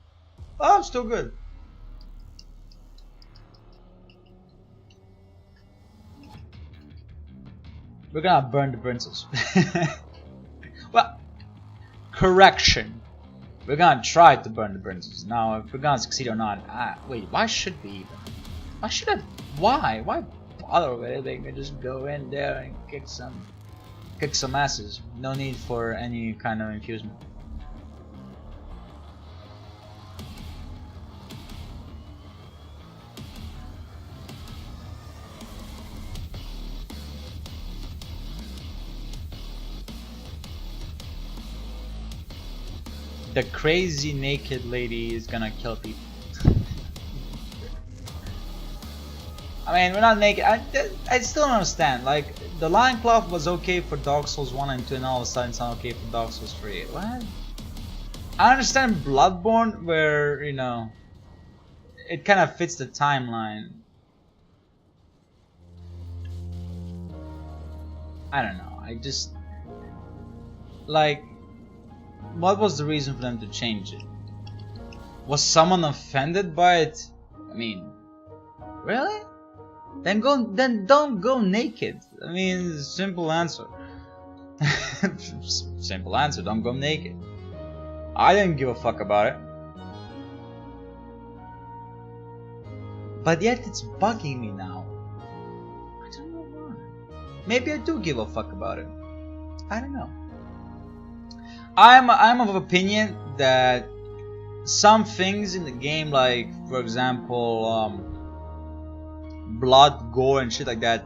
Oh, still good. We're gonna burn the princess. Well, correction. We're gonna try to burn the princess. Now, if we're gonna succeed or not, wait, why should we even? Why should I? Why? Why bother with it? They can just go in there and kick some asses. No need for any kind of infusement. The crazy naked lady is gonna kill people. I mean, we're not naked. I still don't understand. Like, the loincloth was okay for Dark Souls 1 and 2, and all of a sudden it's not okay for Dark Souls 3. What? I understand Bloodborne, where, you know, it kind of fits the timeline. I don't know. I just... Like... What was the reason for them to change it? Was someone offended by it? I mean, really? Then don't go naked. I mean, simple answer. Simple answer, don't go naked. I didn't give a fuck about it. But yet it's bugging me now. I don't know why. Maybe I do give a fuck about it. I don't know. I'm of opinion that some things in the game, like for example, blood, gore, and shit like that,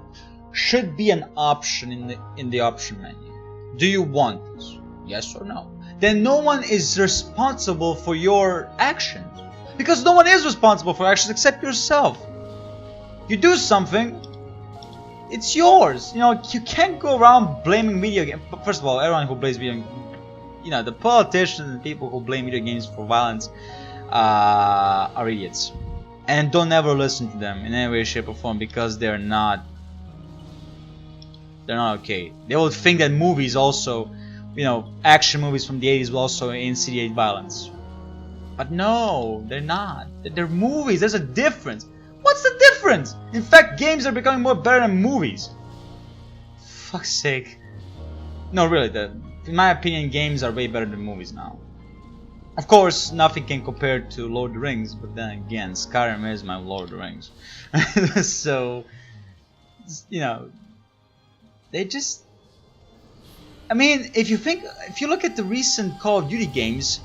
should be an option in the option menu. Do you want this? Yes or no? Then no one is responsible for your actions, because no one is responsible for actions except yourself. You do something, It's yours. You know, you can't go around blaming video games. First of all, everyone who plays video games, you know, the politicians and people who blame video games for violence are idiots. And don't ever listen to them in any way, shape, or form, because they're not okay. They will think that movies also, you know, action movies from the 80s will also instigate violence. But no, they're not. They're movies. There's a difference. What's the difference? In fact, games are becoming more better than movies. Fuck's sake. No, really, in my opinion, games are way better than movies now. Of course, nothing can compare to Lord of the Rings, but then again, Skyrim is my Lord of the Rings. So, you know, they just... I mean, if you look at the recent Call of Duty games,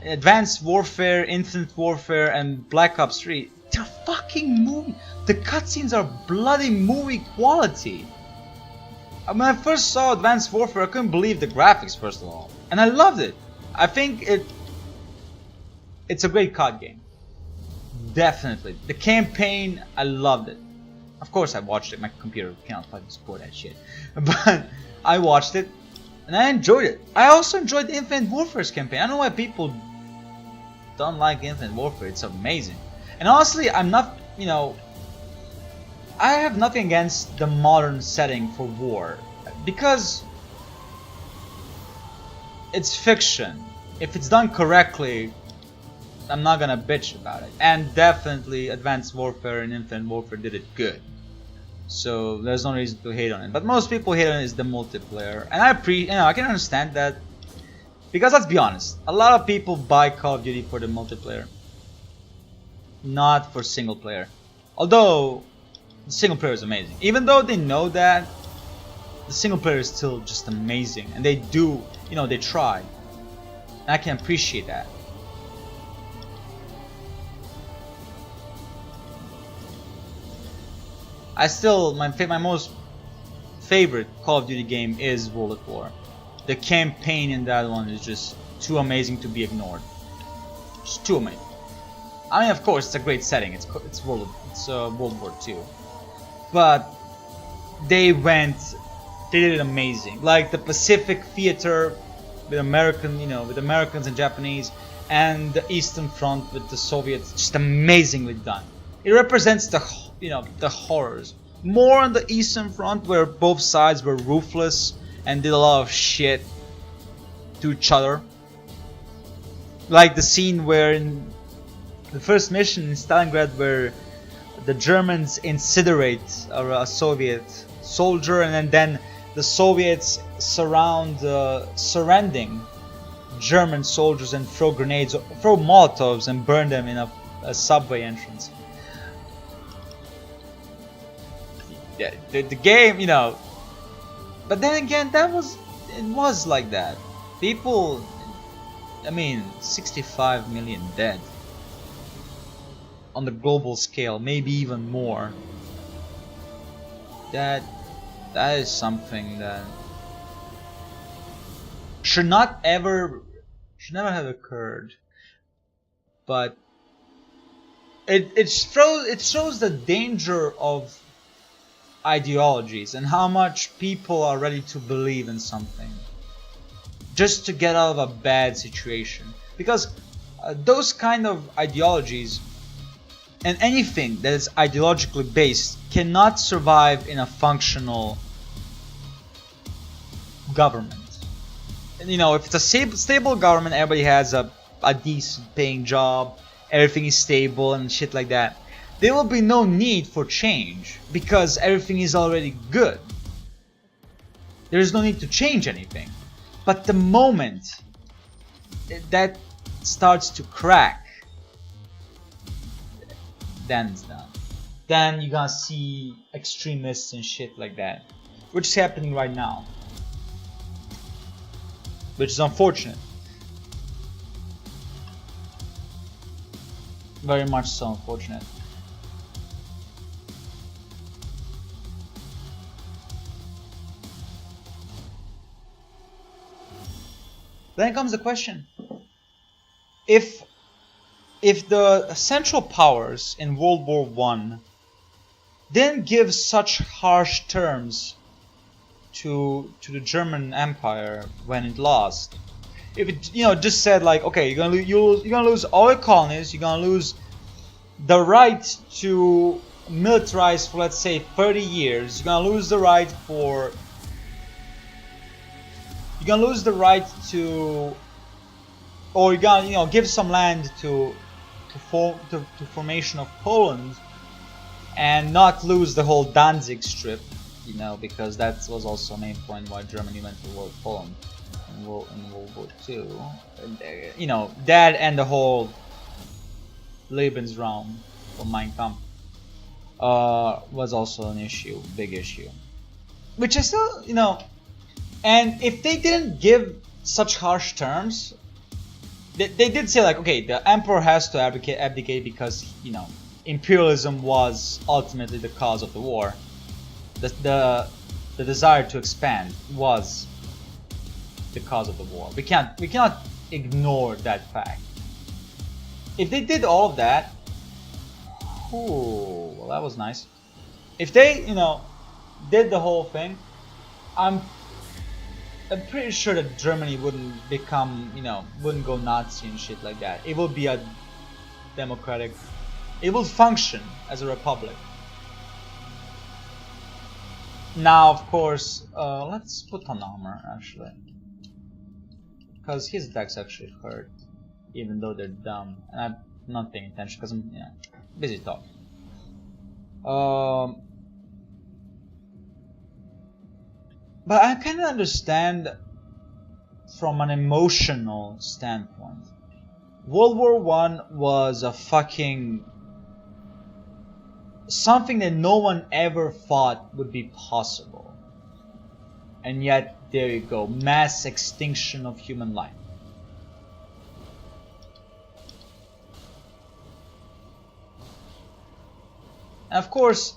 Advanced Warfare, Infinite Warfare, and Black Ops 3, they're fucking movie. The cutscenes are bloody movie quality. When I first saw Advanced Warfare, I couldn't believe the graphics, first of all. And I loved it. I think it's a great COD game. Definitely. The campaign, I loved it. Of course I watched it. My computer cannot fucking support that shit. But I watched it. And I enjoyed it. I also enjoyed the Infinite Warfare's campaign. I don't know why people don't like Infinite Warfare. It's amazing. And honestly, I'm not, you know, I have nothing against the modern setting for war, because it's fiction. If it's done correctly, I'm not gonna bitch about it. And definitely Advanced Warfare and Infinite Warfare did it good. So there's no reason to hate on it. But most people hate on it is the multiplayer. And I can understand that. Because let's be honest, a lot of people buy Call of Duty for the multiplayer, not for single player. Although the single player is amazing. Even though they know that, the single player is still just amazing. And they do, you know, they try. And I can appreciate that. I still, my most favorite Call of Duty game is World at War. The campaign in that one is just too amazing to be ignored. Just too amazing. I mean, of course, it's a great setting. It's World War II. But they did it amazing. Like the Pacific Theater with Americans and Japanese, and the Eastern Front with the Soviets, just amazingly done. It represents the horrors. More on the Eastern Front, where both sides were ruthless and did a lot of shit to each other. Like the scene where in the first mission in Stalingrad, where the Germans incinerate a Soviet soldier, and then the Soviets surrounding German soldiers and throw Molotovs and burn them in a subway entrance. Yeah, the game, you know. But then again, it was like that. People, I mean, 65 million dead on the global scale, maybe even more. That is something that should never have occurred. But it shows the danger of ideologies and how much people are ready to believe in something just to get out of a bad situation. Because those kind of ideologies and anything that is ideologically based cannot survive in a functional government. And, you know, if it's a stable government, everybody has a decent paying job, everything is stable and shit like that, there will be no need for change because everything is already good. There is no need to change anything. But the moment that starts to crack, then it's done. Then you're gonna see extremists and shit like that, which is happening right now, which is unfortunate. Very much so unfortunate. Then comes the question: if the Central Powers in World War I didn't give such harsh terms to the German Empire when it lost. If it just said like, okay, you're gonna lose all your colonies, you're gonna lose the right to militarize for, let's say, 30 years, you're gonna lose the right to, or you're gonna give some land to formation of Poland, and not lose the whole Danzig strip, because that was also a main point why Germany went to war with Poland in World War II. That and the whole Lebensraum from Mein Kampf was also an issue, big issue. Which is still, and if they didn't give such harsh terms, they did say like, okay, the emperor has to abdicate because, imperialism was ultimately the cause of the war. The desire to expand was the cause of the war. We cannot ignore that fact. If they did all of that, well, that was nice. If they, did the whole thing, I'm pretty sure that Germany wouldn't wouldn't go Nazi and shit like that. It will be a democratic. It will function as a republic. Now, of course, let's put on armor actually, because his attacks actually hurt, even though they're dumb, and I'm not paying attention because I'm busy talking. But I kind of understand from an emotional standpoint. World War I was a fucking something that no one ever thought would be possible. And yet, there you go, mass extinction of human life. And of course,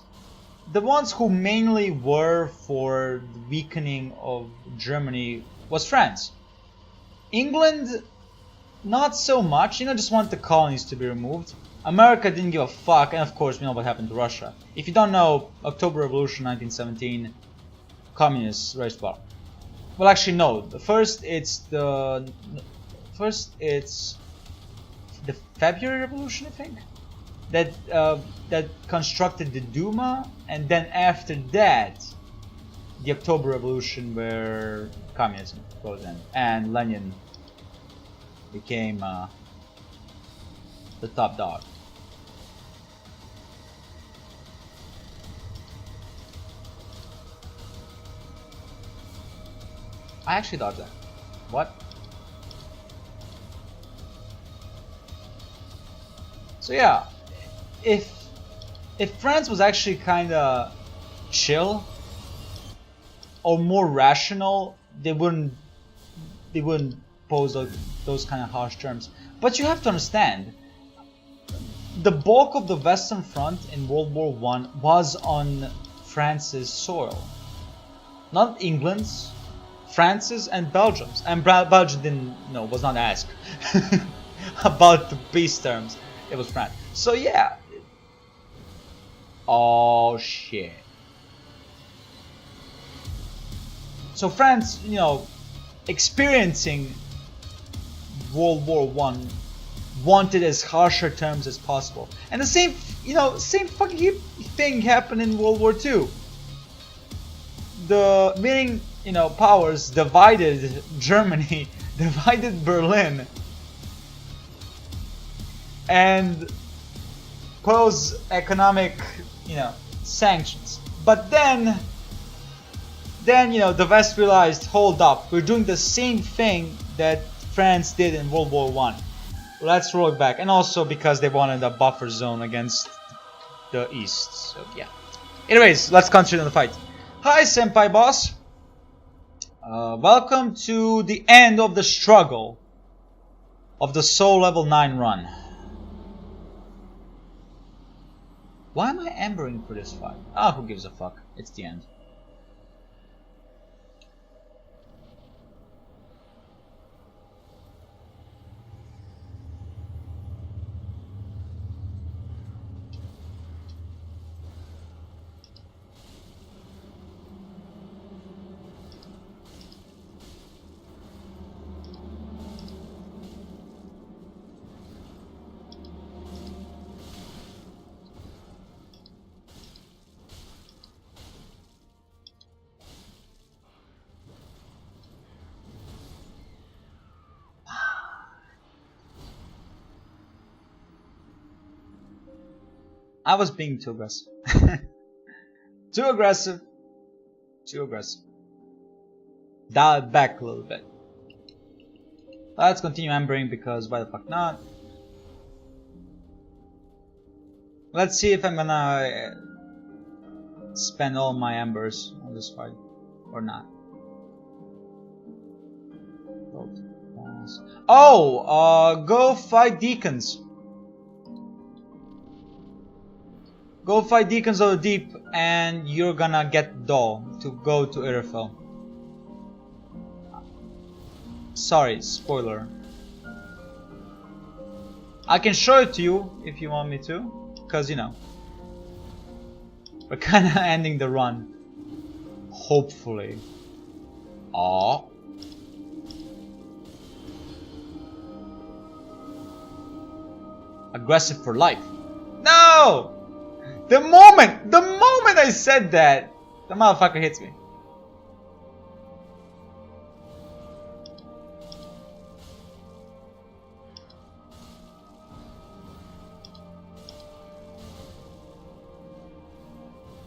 the ones who mainly were for the weakening of Germany was France. England, not so much, just wanted the colonies to be removed. America didn't give a fuck, and of course we know what happened to Russia. If you don't know, October Revolution 1917, communists raised power. Well, actually no. First it's the February Revolution, I think, that constructed the Duma, and then after that, the October Revolution, where communism goes in, and Lenin became the top dog. I actually thought that. What? So yeah, if France was actually kind of chill or more rational, they wouldn't pose those kind of harsh terms. But you have to understand, the bulk of the Western Front in World War I was on France's soil, not England's, France's and Belgium's. And Belgium was not asked about the peace terms. It was France. So yeah. Oh shit. So France, experiencing World War I, wanted as harsher terms as possible. And the same fucking thing happened in World War II. The winning, powers divided Germany, divided Berlin, and posed economic, sanctions. But then the West realized, hold up, we're doing the same thing that France did in World War I. Let's roll it back. And also because they wanted a buffer zone against the East. So yeah. Anyways, let's continue the fight. Hi, Senpai Boss. Welcome to the end of the struggle of the Soul Level 9 run. Why am I embering for this fight? Ah, who gives a fuck? It's the end. I was being too aggressive. Too aggressive. Too aggressive. Dial it back a little bit. Let's continue embering because why the fuck not? Let's see if I'm gonna spend all my embers on this fight or not. Oh, go fight deacons. Go fight deacons of the deep, and you're gonna get doll to go to Irithel. Sorry, spoiler. I can show it to you if you want me to, cause you know we're kinda ending the run. Hopefully. Aww. Aggressive for life. No! The moment I said that, the motherfucker hits me.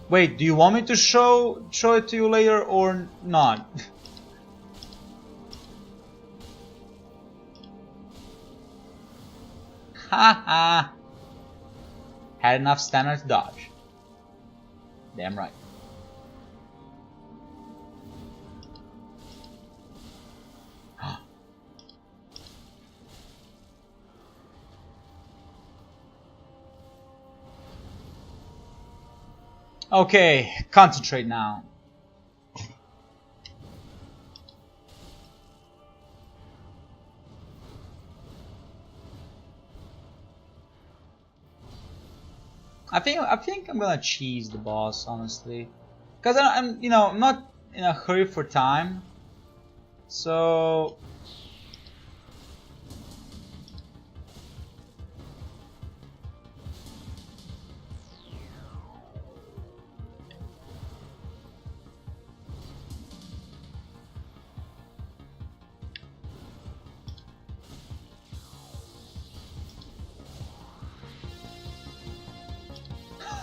Wait, do you want me to show it to you later or not? Haha. Had enough stamina to dodge. Damn right. Okay, concentrate now. I think I'm gonna cheese the boss, honestly, because I'm not in a hurry for time, so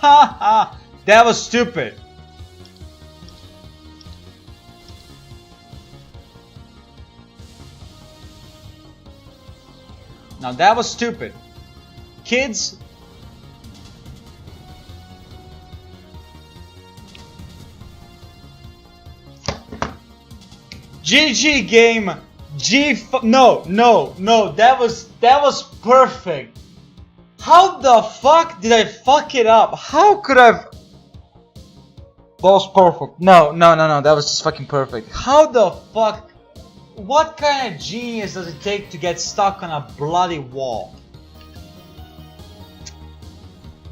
ha! That was stupid. Now that was stupid. Kids. GG game. No. That was perfect. How the fuck did I fuck it up? How could I've... That was perfect. No. That was just fucking perfect. How the fuck... What kind of genius does it take to get stuck on a bloody wall?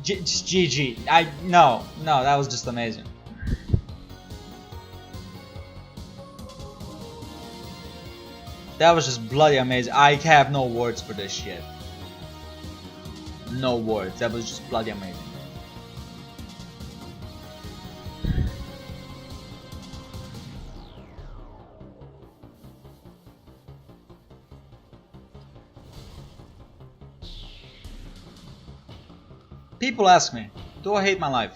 Just GG. No, that was just amazing. That was just bloody amazing. I have no words for this shit. No words. That was just bloody amazing. People ask me, do I hate my life?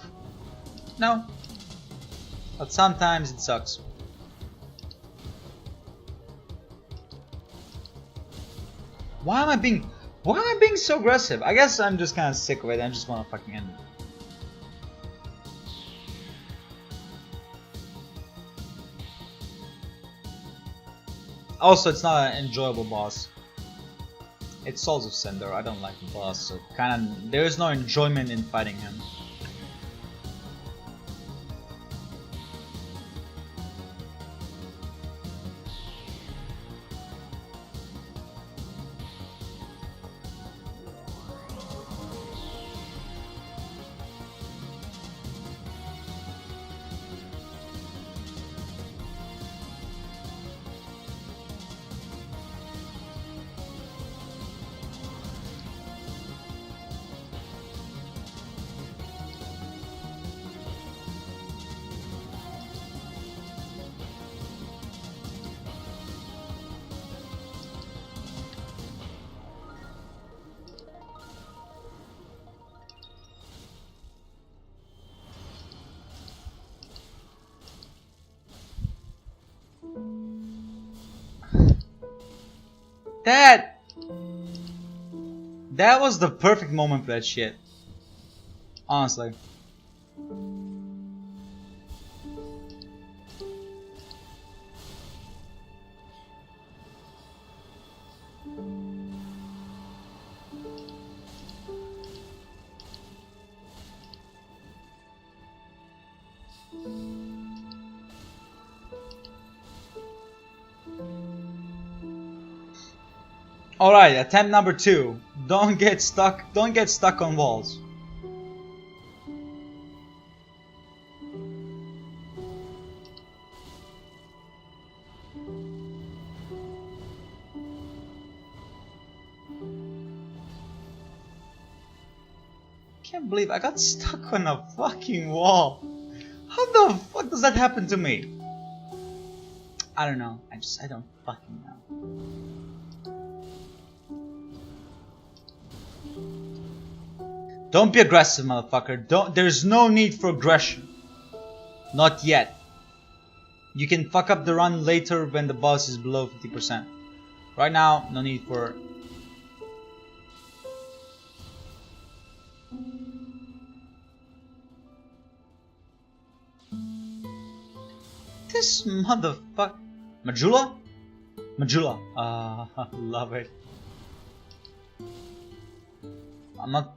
No. But sometimes it sucks. Why am I being so aggressive? I guess I'm just kind of sick of it. I just want to fucking end it. Also, it's not an enjoyable boss. It's Souls of Cinder. I don't like the boss, so there is no enjoyment in fighting him. That was the perfect moment for that shit. Honestly. Alright, attempt number 2. Don't get stuck on walls. Can't believe I got stuck on a fucking wall. How the fuck does that happen to me? I don't know. I don't fucking know. Don't be aggressive, motherfucker. There's no need for aggression. Not yet. You can fuck up the run later when the boss is below 50%. Right now, no need for... This motherfucker... Majula? Majula. Love it. I'm not...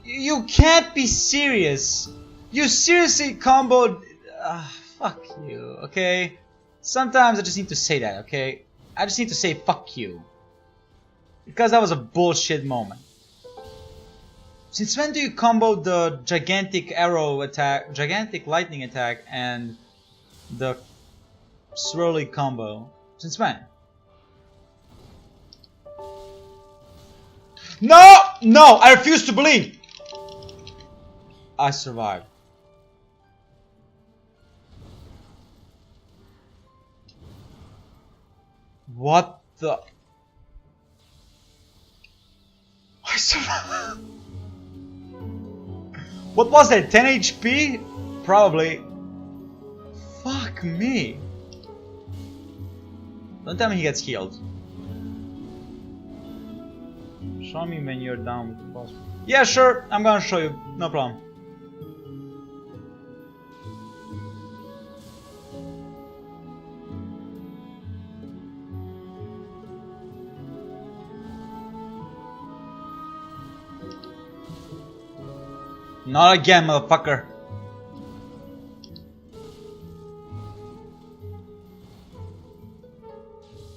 You can't be serious. You seriously comboed. Fuck you, okay? Sometimes I just need to say that, okay? I just need to say fuck you. Because that was a bullshit moment. Since when do you combo the gigantic arrow attack, gigantic lightning attack, and the swirly combo? Since when? No! No! I refuse to believe! I survived. What the... I survived. What was that? 10 HP? Probably. Fuck me. Don't tell me he gets healed. Show me when you're down with the boss. Yeah, sure. I'm gonna show you. No problem. Not again, motherfucker.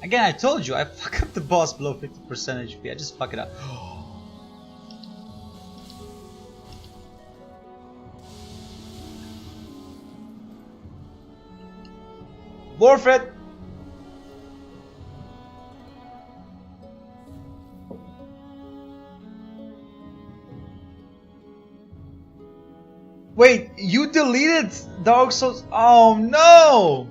Again, I told you, I fuck up the boss below 50% HP. I just fuck it up. Forfeit! Wait, you deleted Dark Souls? Oh no!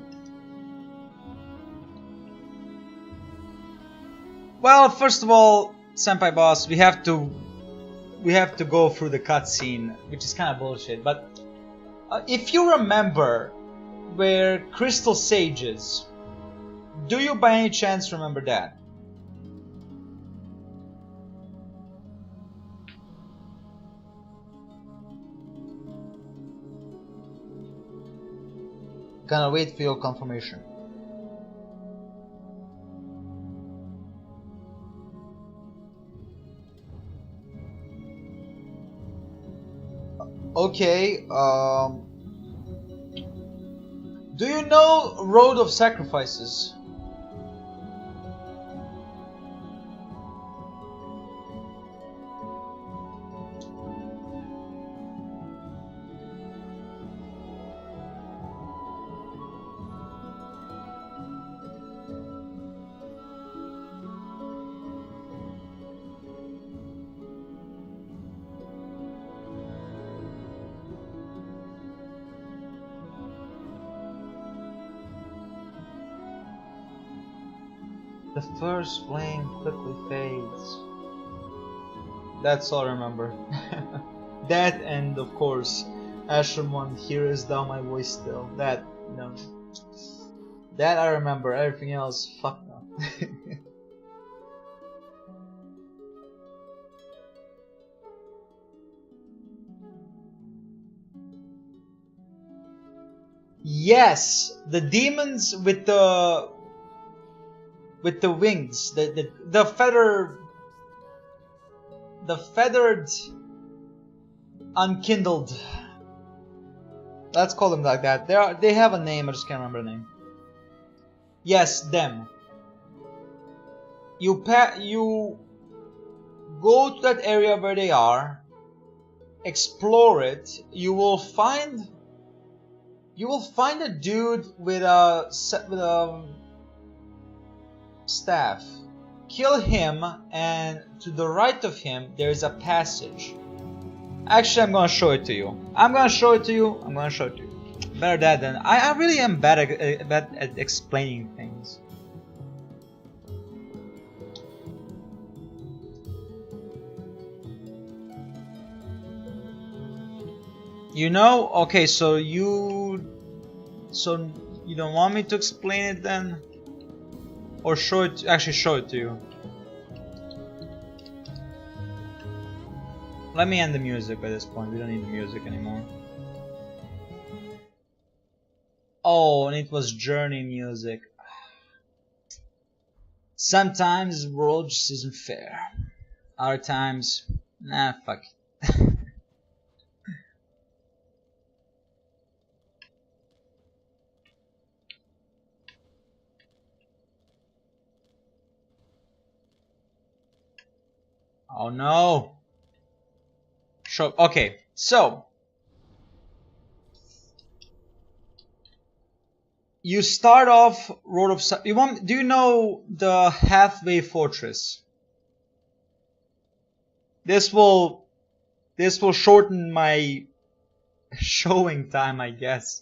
Well, first of all, Senpai boss, we have to go through the cutscene, which is kind of bullshit. But if you remember where Crystal Sage is, do you by any chance remember that? Gonna wait for your confirmation. Okay, do you know Road of Sacrifices? The first flame quickly fades. That's all I remember. That, and of course, SL9 hears down my voice still. That, you know, that I remember. Everything else, fuck no. Yes, the demons with the wings, the feathered unkindled. Let's call them like that. They have a name. I just can't remember the name. Yes, them. You go to that area where they are. Explore it. You will find a dude with a staff. Kill him, and to the right of him there is a passage. Actually, I'm gonna show it to you. Better that than I really am bad at explaining things. You know? Okay, so you don't want me to explain it then? Or show it, actually show it to you. Let me end the music by this point. We don't need the music anymore. Oh, and it was journey music. Sometimes the world just isn't fair. Other times, nah, fuck it. Oh no. Okay, so you start off Road of do you know the halfway fortress? This will shorten my showing time, I guess.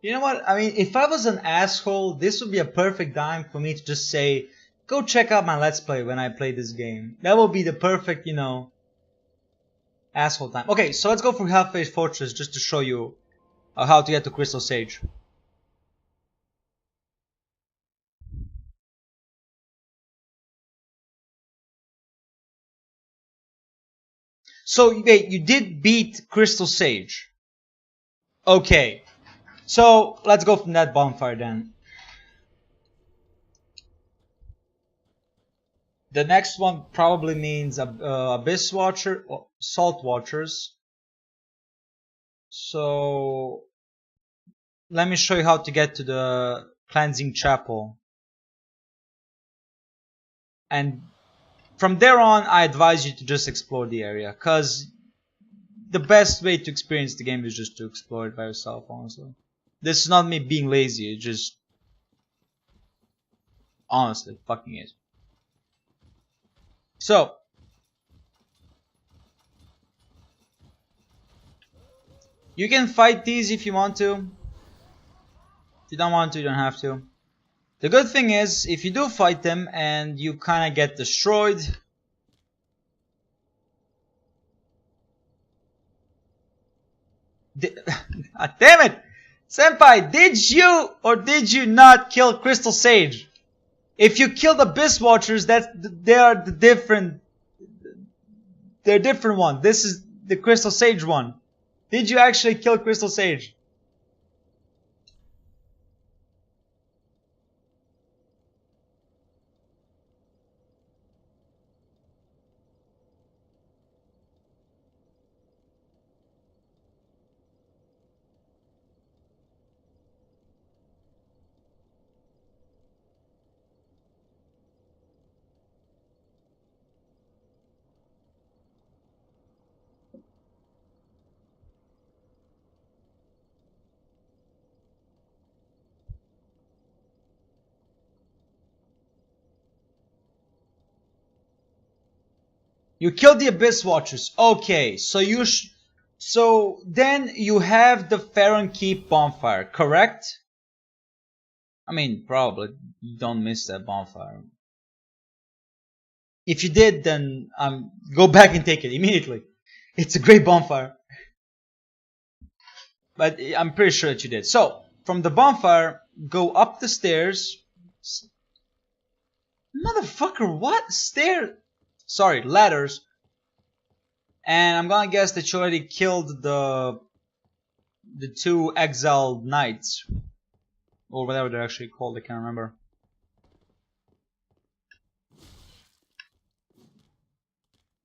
You know what? I mean, if I was an asshole, this would be a perfect time for me to just say, go check out my Let's Play when I play this game. That would be the perfect, you know, asshole time. Okay, so let's go for Halfway Fortress just to show you how to get to Crystal Sage. So, wait, you did beat Crystal Sage. Okay. So, let's go from that bonfire then. The next one probably means Abyss Watcher, or Salt Watchers. So, let me show you how to get to the Cleansing Chapel. And from there on, I advise you to just explore the area, because the best way to experience the game is just to explore it by yourself, honestly. This is not me being lazy, it's just... honestly, fucking is. So, you can fight these if you want to. If you don't want to, you don't have to. The good thing is, if you do fight them and you kind of get destroyed... God damn it! Senpai, did you or did you not kill Crystal Sage? If you kill the Abyss Watchers, they are the different... they're different one. This is the Crystal Sage one. Did you actually kill Crystal Sage? You killed the Abyss Watchers. Okay, so so then you have the Pharaoh Keep bonfire, correct? I mean, probably. You don't miss that bonfire. If you did, then go back and take it immediately. It's a great bonfire. But I'm pretty sure that you did. So, from the bonfire, go up the stairs. Motherfucker, what? Sorry, ladders. And I'm gonna guess that you already killed the two exiled knights. Or whatever they're actually called, I can't remember.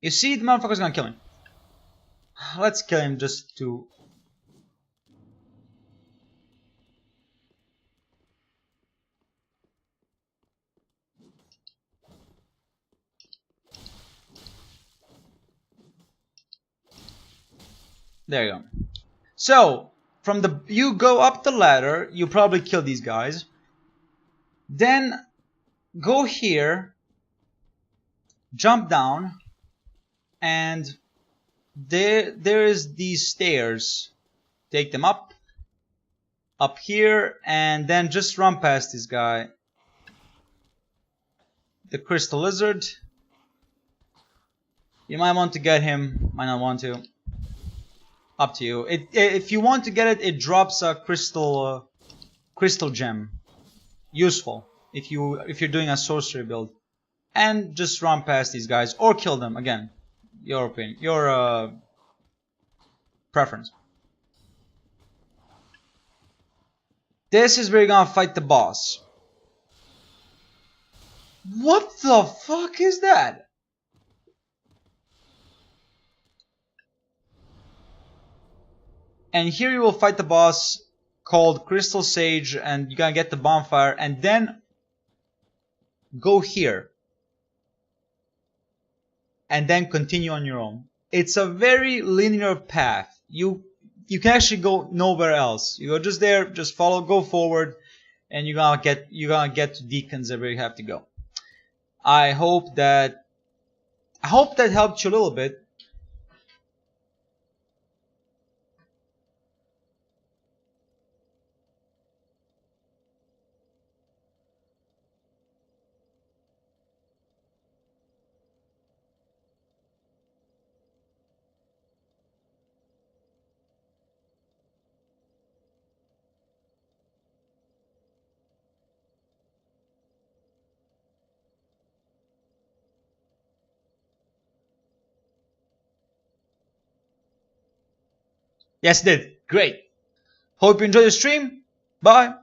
You see, the motherfucker's gonna kill him. Let's kill him just to... There you go. So, you go up the ladder, you probably kill these guys. Then, go here, jump down, and there is these stairs. Take them up here, and then just run past this guy. The Crystal Lizard. You might want to get him, might not want to. Up to you. If you want to get it, it drops a crystal gem. Useful if you're doing a sorcery build. And just run past these guys or kill them again. Your opinion, your preference. This is where you're gonna fight the boss. What the fuck is that? And here you will fight the boss called Crystal Sage, and you're gonna get the bonfire, and then go here. And then continue on your own. It's a very linear path. You can actually go nowhere else. You go just there, just follow, go forward, and you're gonna get to Deacons everywhere you have to go. I hope that helped you a little bit. Yes, it did. Great. Hope you enjoyed the stream. Bye.